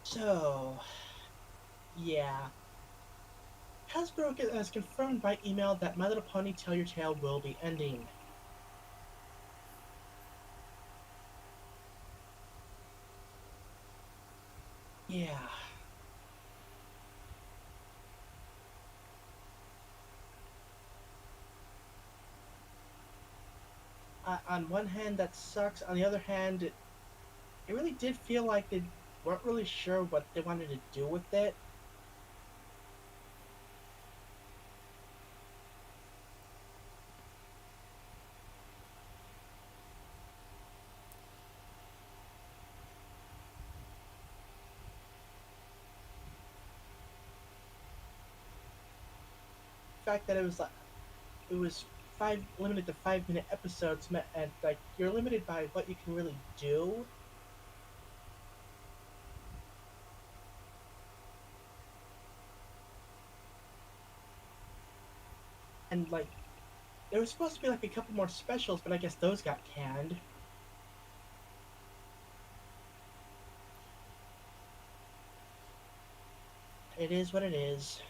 So, yeah. Hasbro has confirmed by email that My Little Pony Tell Your Tale will be ending. Yeah. On one hand, that sucks. On the other hand, it really did feel like they weren't really sure what they wanted to do with it. The fact that it was limited to 5-minute episodes, and like you're limited by what you can really do. And like there was supposed to be like a couple more specials, but I guess those got canned. It is what it is.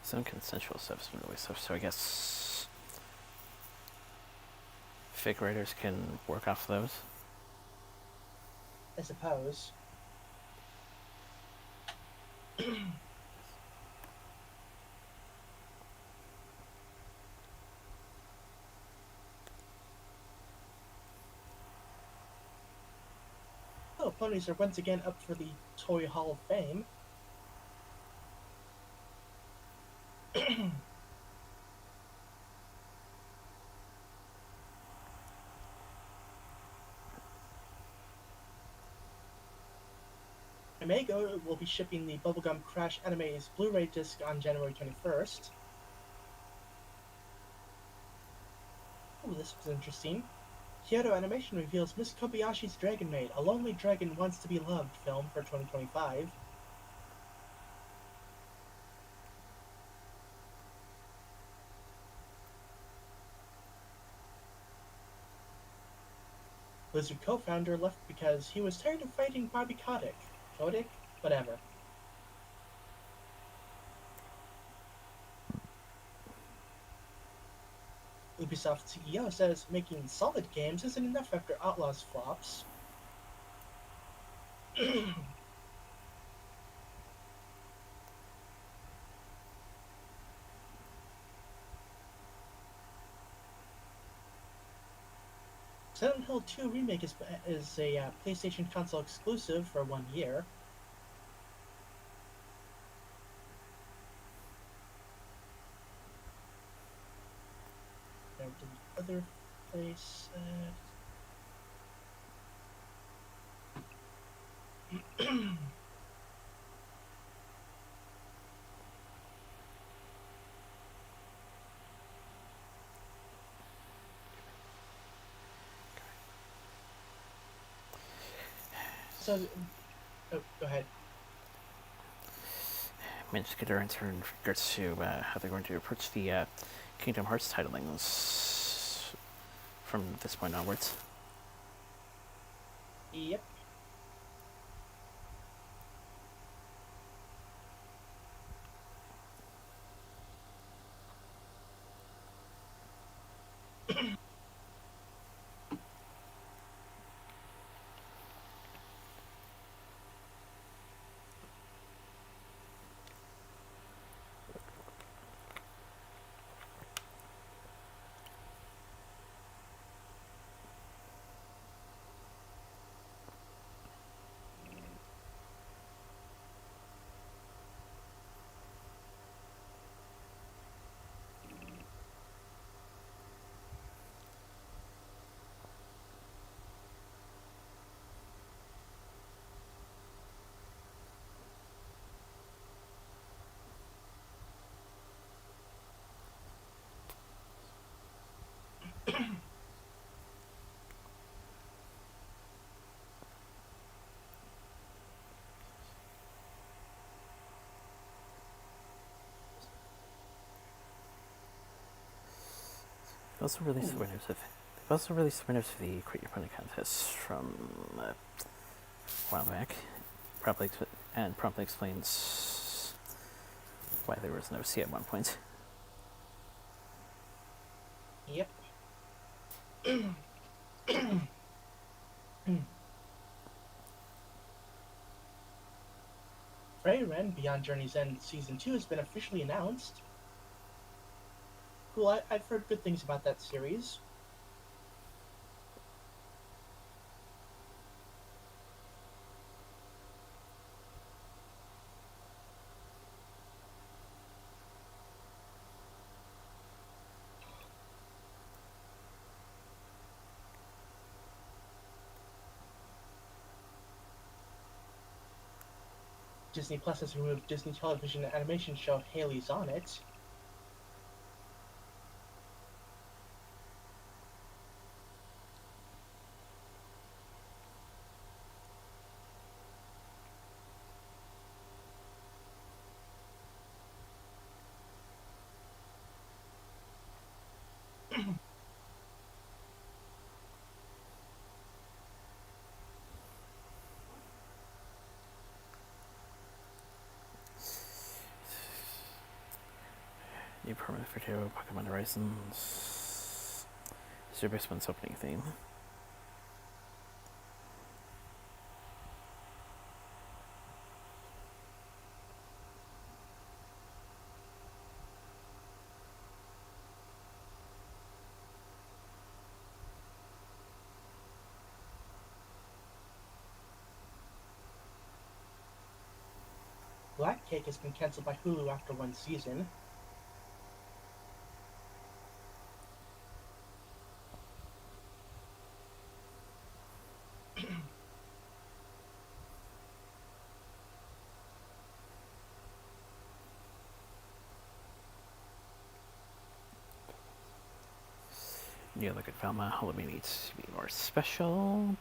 Some consensual stuff's been really tough, so I guess fake writers can work off those. I suppose. Oh, ponies are once again up for the Toy Hall of Fame. Omega will be shipping the Bubblegum Crash Anime's Blu-ray disc on January 21st. Oh, this was interesting. Kyoto Animation reveals Miss Kobayashi's Dragon Maid, A Lonely Dragon Wants to Be Loved film for 2025. Blizzard co-founder left because he was tired of fighting Bobby Kotick. Kotick? Whatever. Ubisoft CEO says making solid games isn't enough after Outlaws flops. Silent Hill 2 Remake is a PlayStation console exclusive for 1 year. There the other place. So, oh, go ahead. Managed to get our answer in regards to how they're going to approach the Kingdom Hearts titlings from this point onwards. Yep. They also released winners of the Create Your Opponent contest from a while back. Promptly explains why there was no C at one point. Yep. Freyren Beyond Journey's End Season 2 has been officially announced. Cool, I've heard good things about that series. Disney Plus has removed Disney television animation show Haley's on It. New permanent video, Pokemon Horizons. Super Expense opening theme. Black Cake has been cancelled by Hulu after one season. New look at Velma. Halloween needs to be more special.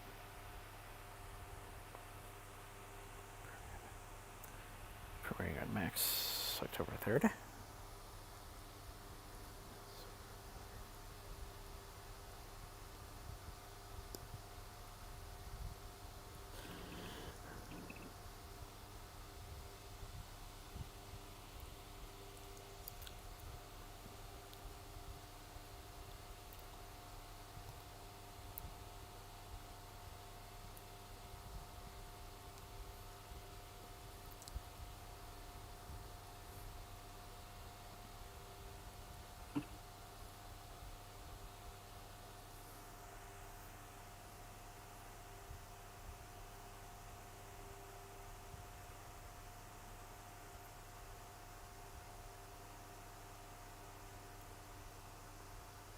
Premiering on Max October 3rd.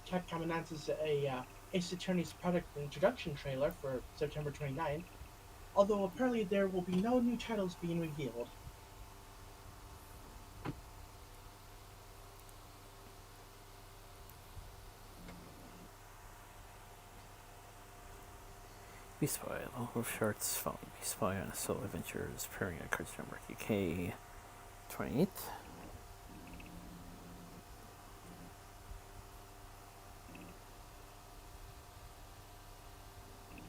Capcom announces a Ace Attorney's product introduction trailer for September 29th, although apparently there will be no new titles being revealed. Beast Boy, the Wolf Shorts following Beast Boy on a solo adventures appearing at Cartoon Network UK 28th.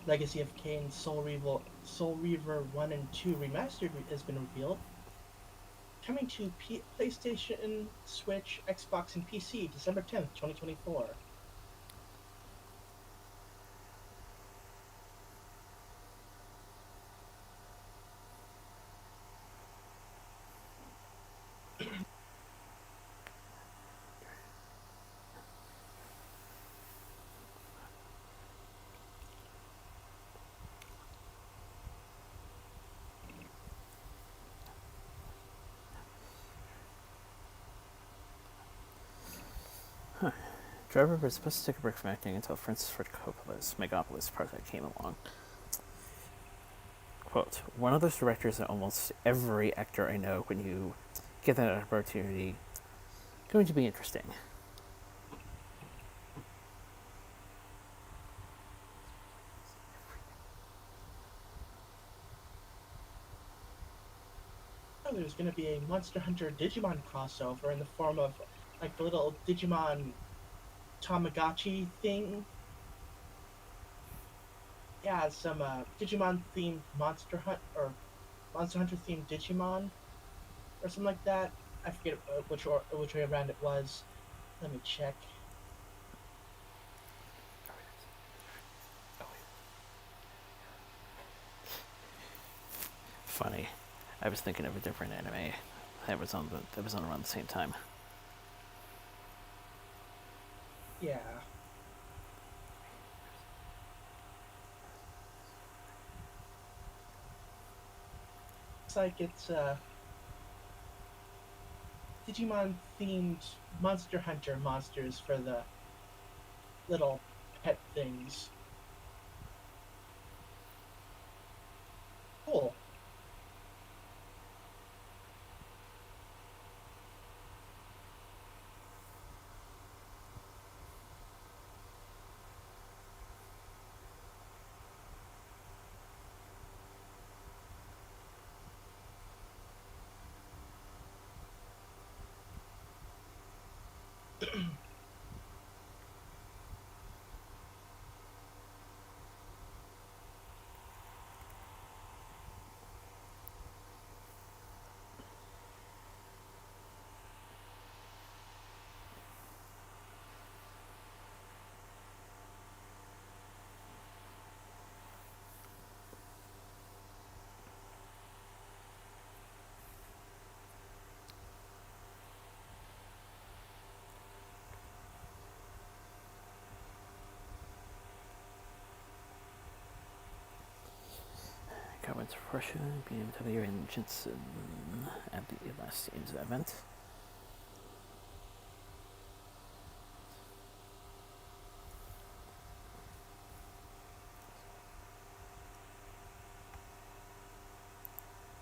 Legacy of Kain Soul Reaver 1 and 2 Remastered has been revealed. Coming to PlayStation, Switch, Xbox, and PC December 10th, 2024. Driver was supposed to take a break from acting until Francis Ford Coppola's Megapolis project came along. Quote, one of those directors that almost every actor I know, when you get that opportunity, going to be interesting. Oh, there's going to be a Monster Hunter Digimon crossover in the form of like the little Digimon Tamagotchi thing. Yeah, some Digimon themed Monster Hunter themed Digimon or something like that. I forget which way around it was. Let me check. Funny. I was thinking of a different anime that was on around the same time. Yeah. Looks like it's Digimon themed Monster Hunter monsters for the little pet things. Cool. Going to Russia, BMW and Jensen at the last games event.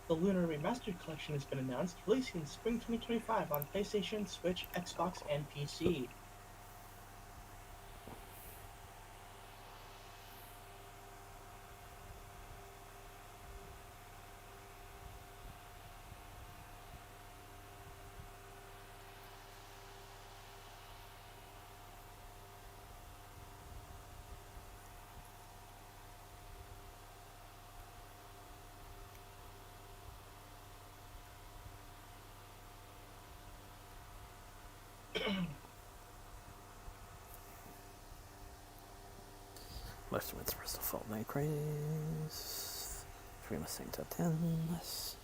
The Lunar Remastered Collection has been announced, releasing in spring 2025 on PlayStation, Switch, Xbox, and PC. Most of it's Bristol Fault Night Craze. 3 Mustang Top 10s.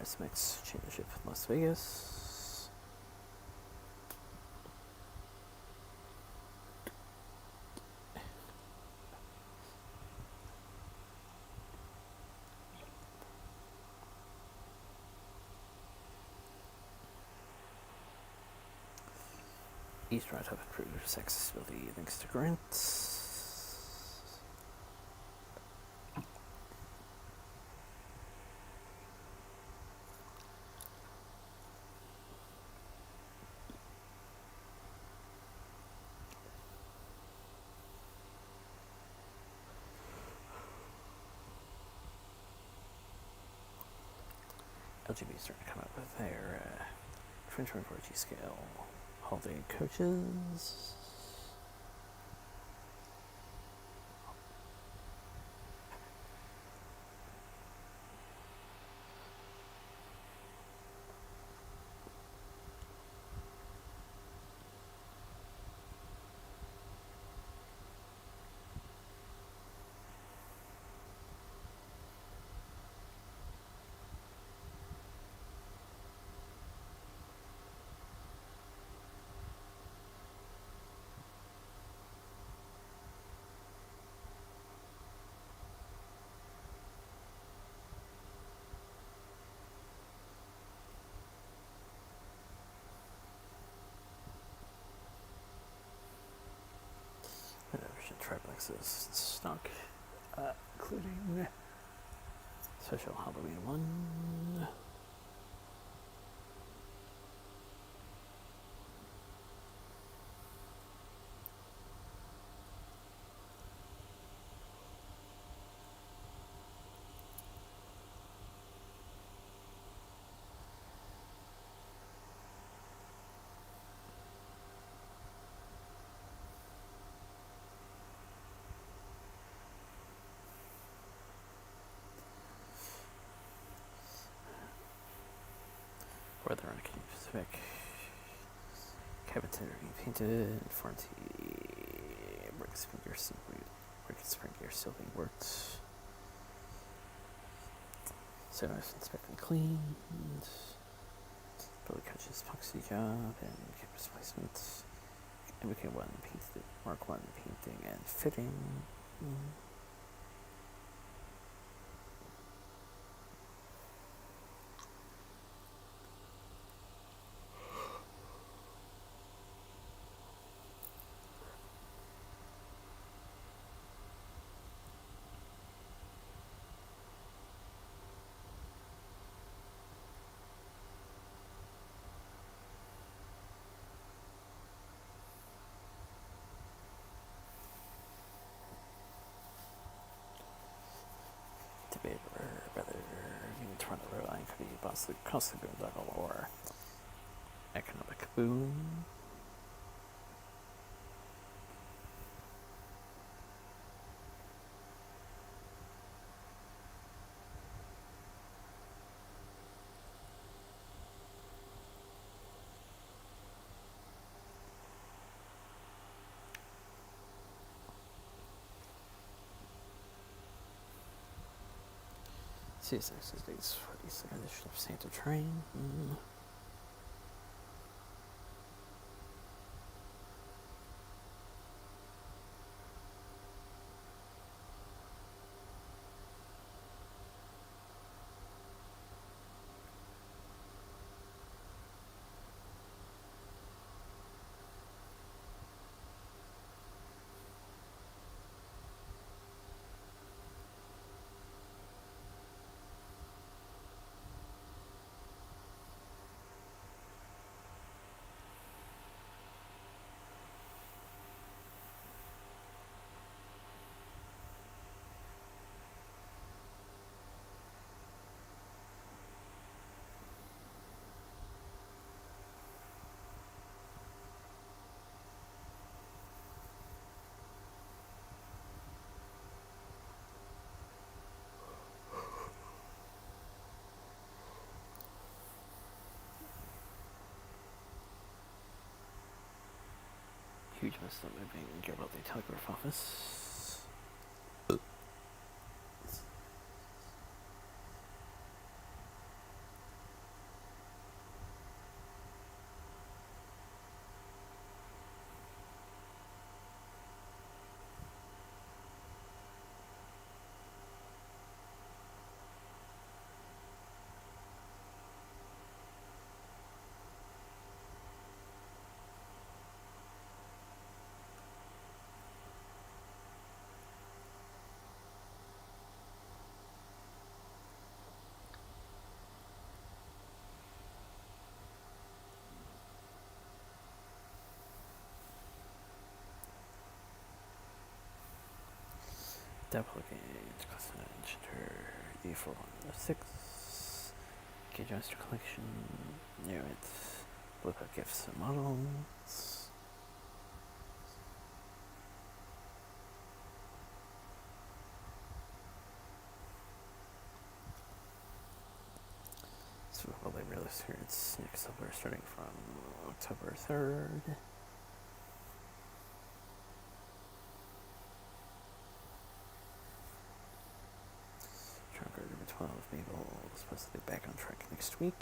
SMX change the ship from Las Vegas. East route up improves accessibility thanks to grants. LGB is starting to come up with their 2024 G scale holiday coaches. Triplexes stock, including special Halloween one. Weather on Canadian Pacific. Cabin tender being painted. Warranty. Brake spring gear still being worked. Sonos inspected and cleaned. Belly coaches epoxy job and campus placement. MK1 painted. Mark 1 painting and fitting. Debate whether being Toronto airline could be costly boondoggle or economic boom. CSX is dates for the second edition of Santa Train. Huge mess up moving Garibaldi Telegraph Office. Duplicate, class enter, D406, Gauge Master Collection, near it, look at gifts and models. So will they release here? It's next October, starting from October 3rd. Tracker number 12, Mabel, supposed to be back on track next week.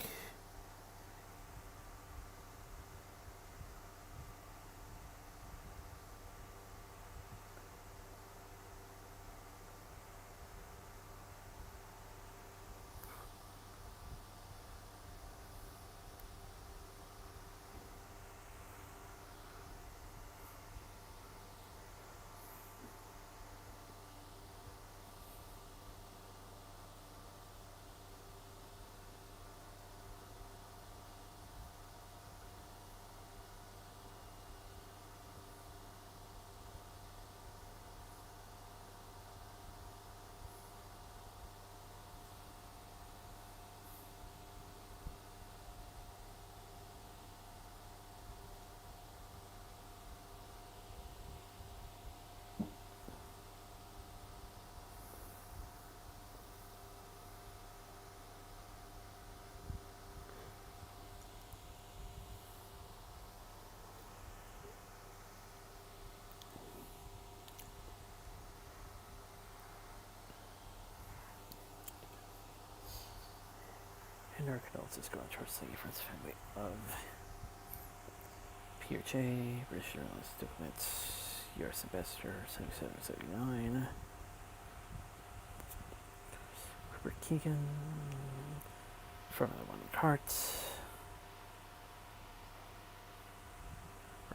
And our adults is going towards the Friends family of PHA, British Journalist Diplomats, US Ambassador 7779, Robert Keegan, Formula One Kart,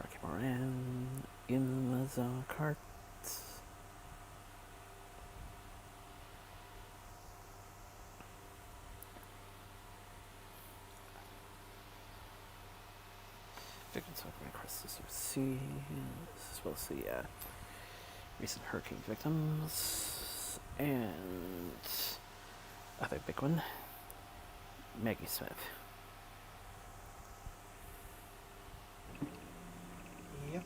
Rocky Moran, Inlaza Kart, victims of across the sea, as well as the recent hurricane victims, and other big one, Maggie Smith. Yep.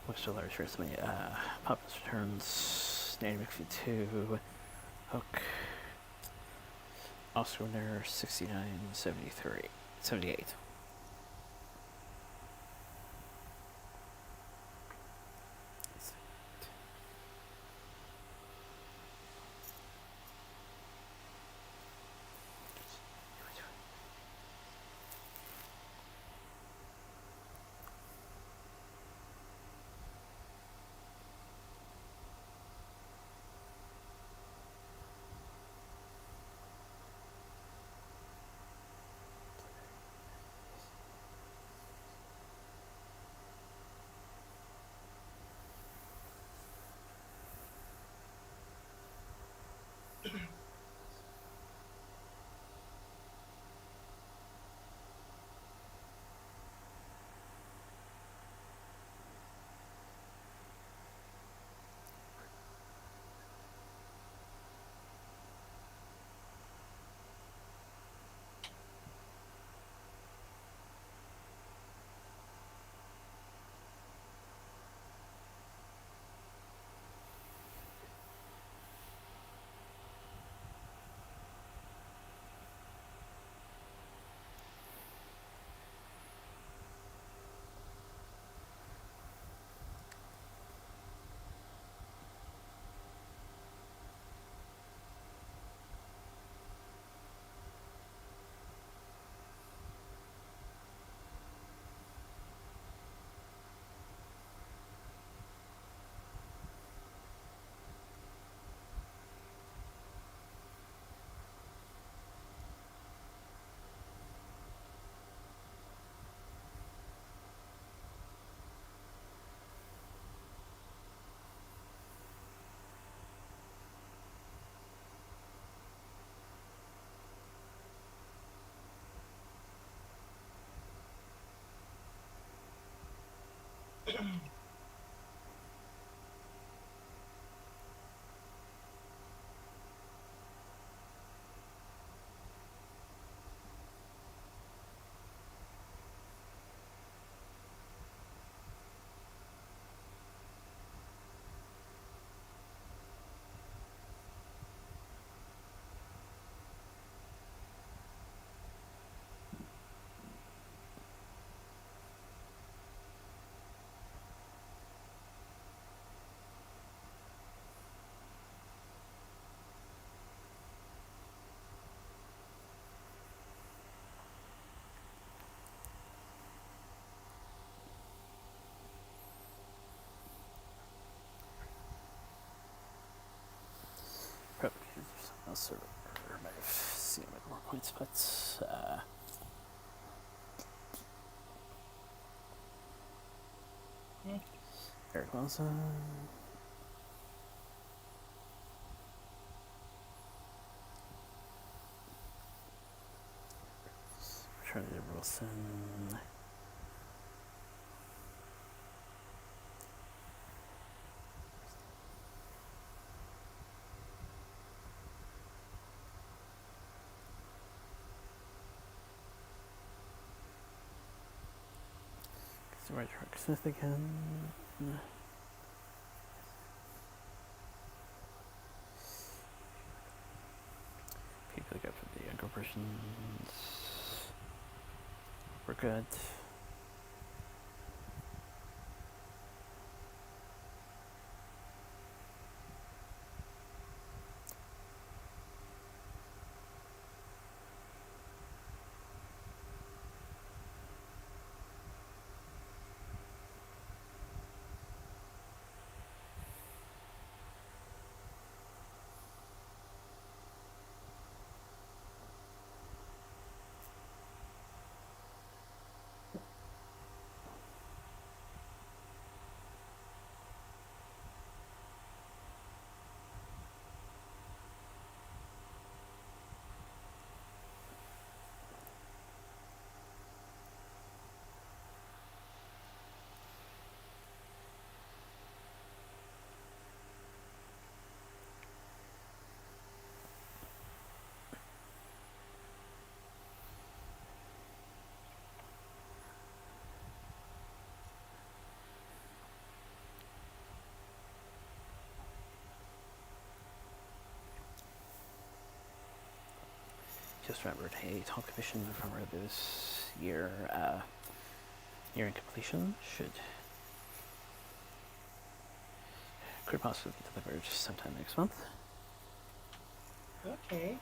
Which to large resume, Papa's Returns, Nanny McPhee 2, Hook, Oscar winner 78. also might have seen him at more points, but Eric Wilson. Charlie Wilson. Right, Truck Smith again. People go for the younger versions. We're good. Just remembered a tall commission from this year, nearing completion could possibly be delivered sometime next month. Okay.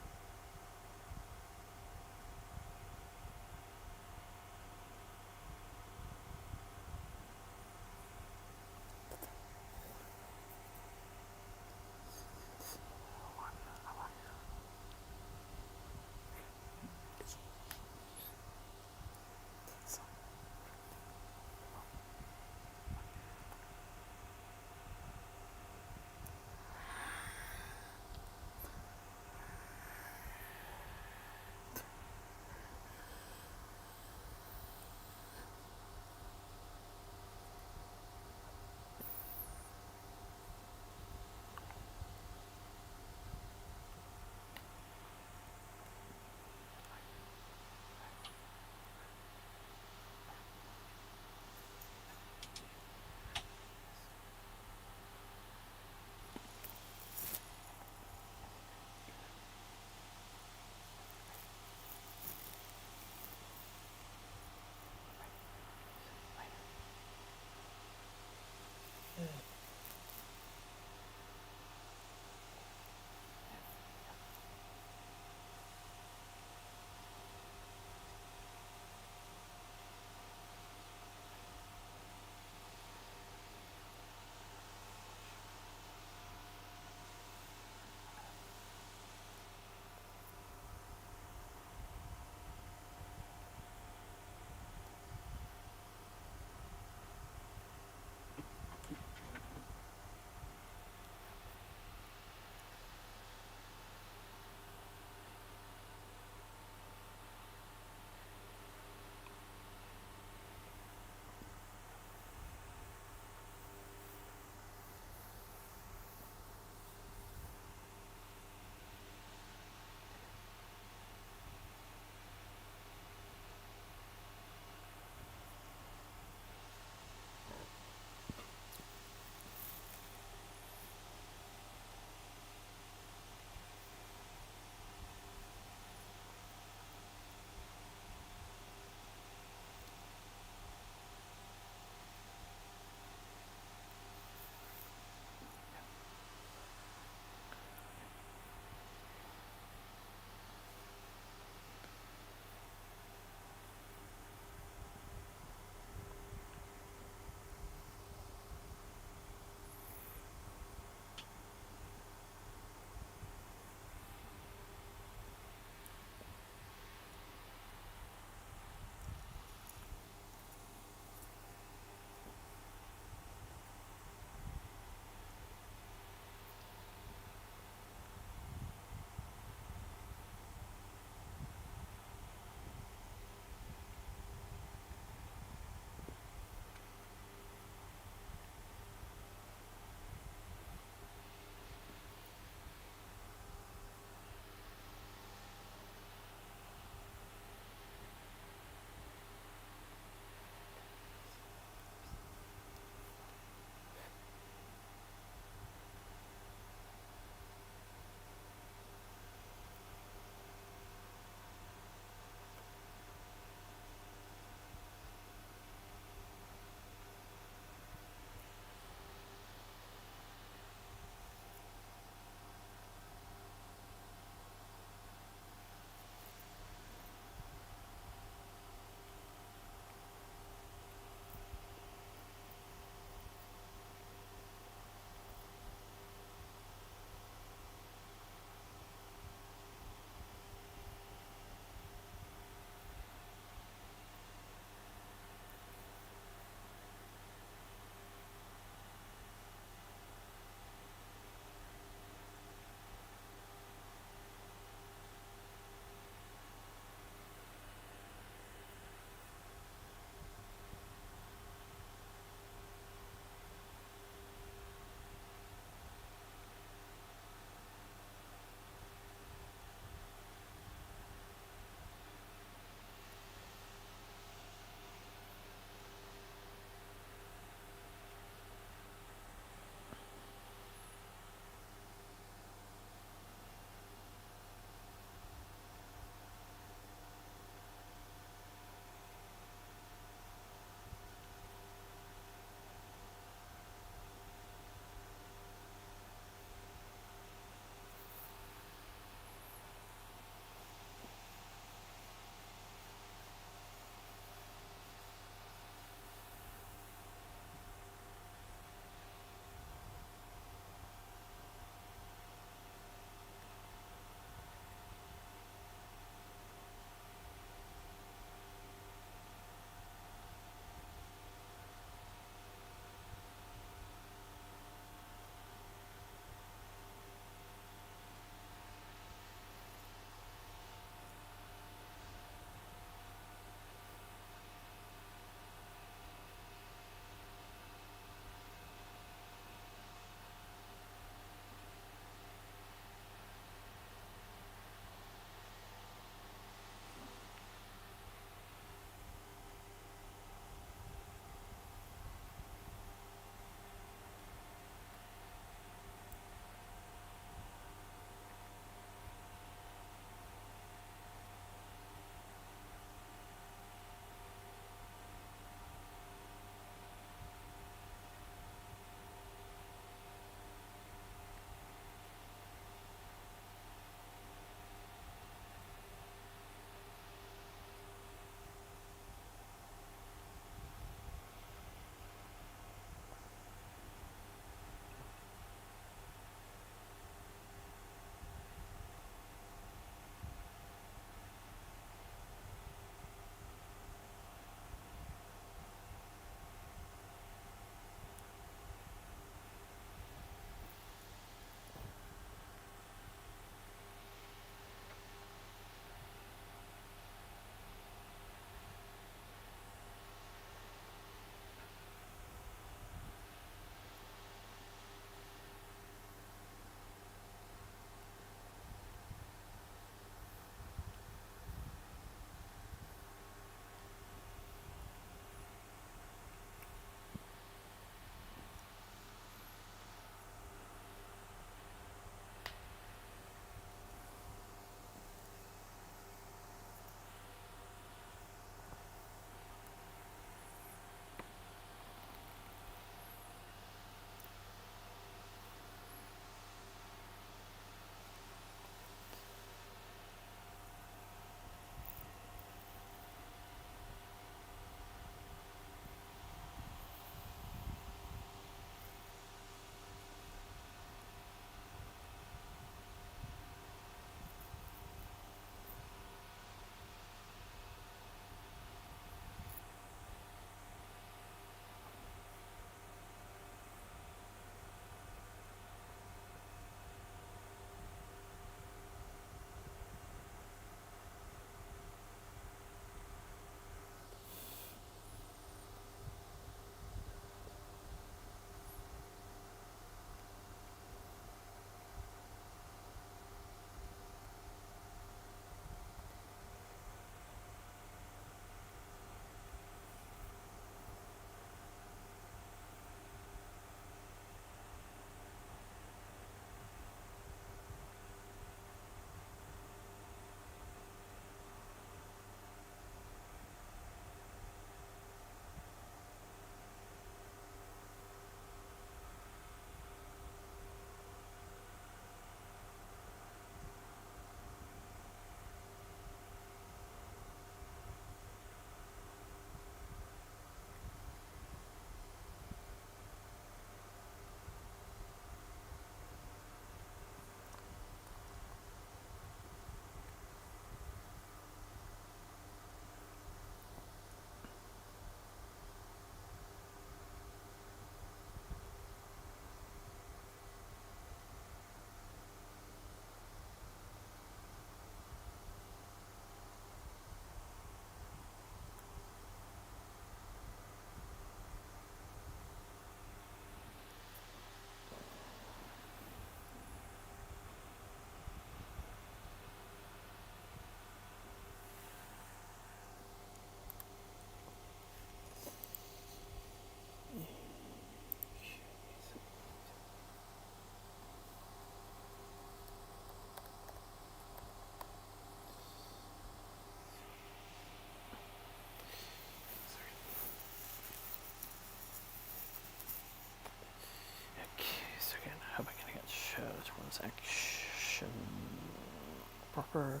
proper.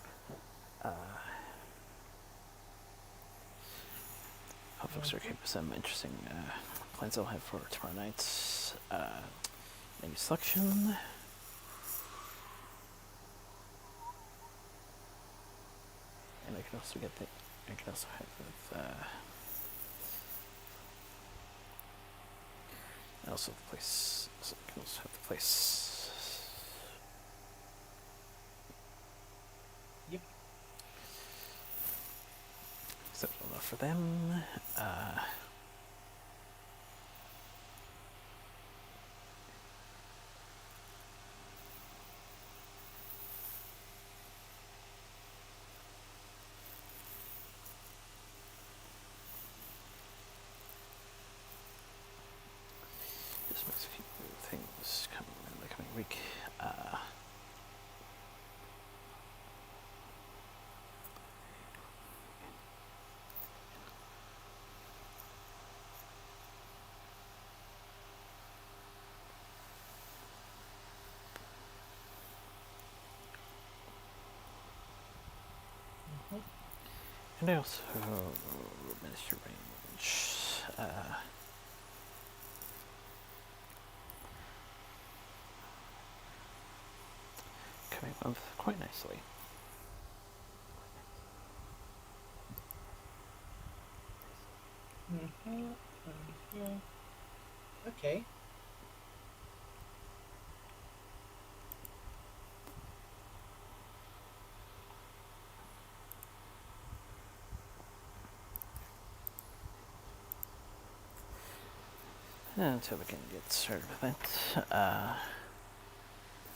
Hope folks are keeping some interesting plans I'll have for tomorrow night's menu selection. And I can also have with also the place. So I can also have the place. Yep. Acceptable enough for them. Just makes a few things come in the coming week. And I also managed to arrange coming month quite nicely. Okay. Until we can get started with that.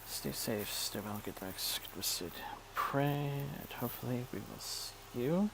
Stay safe, stay well, good night, good rested, pray, and hopefully we will see you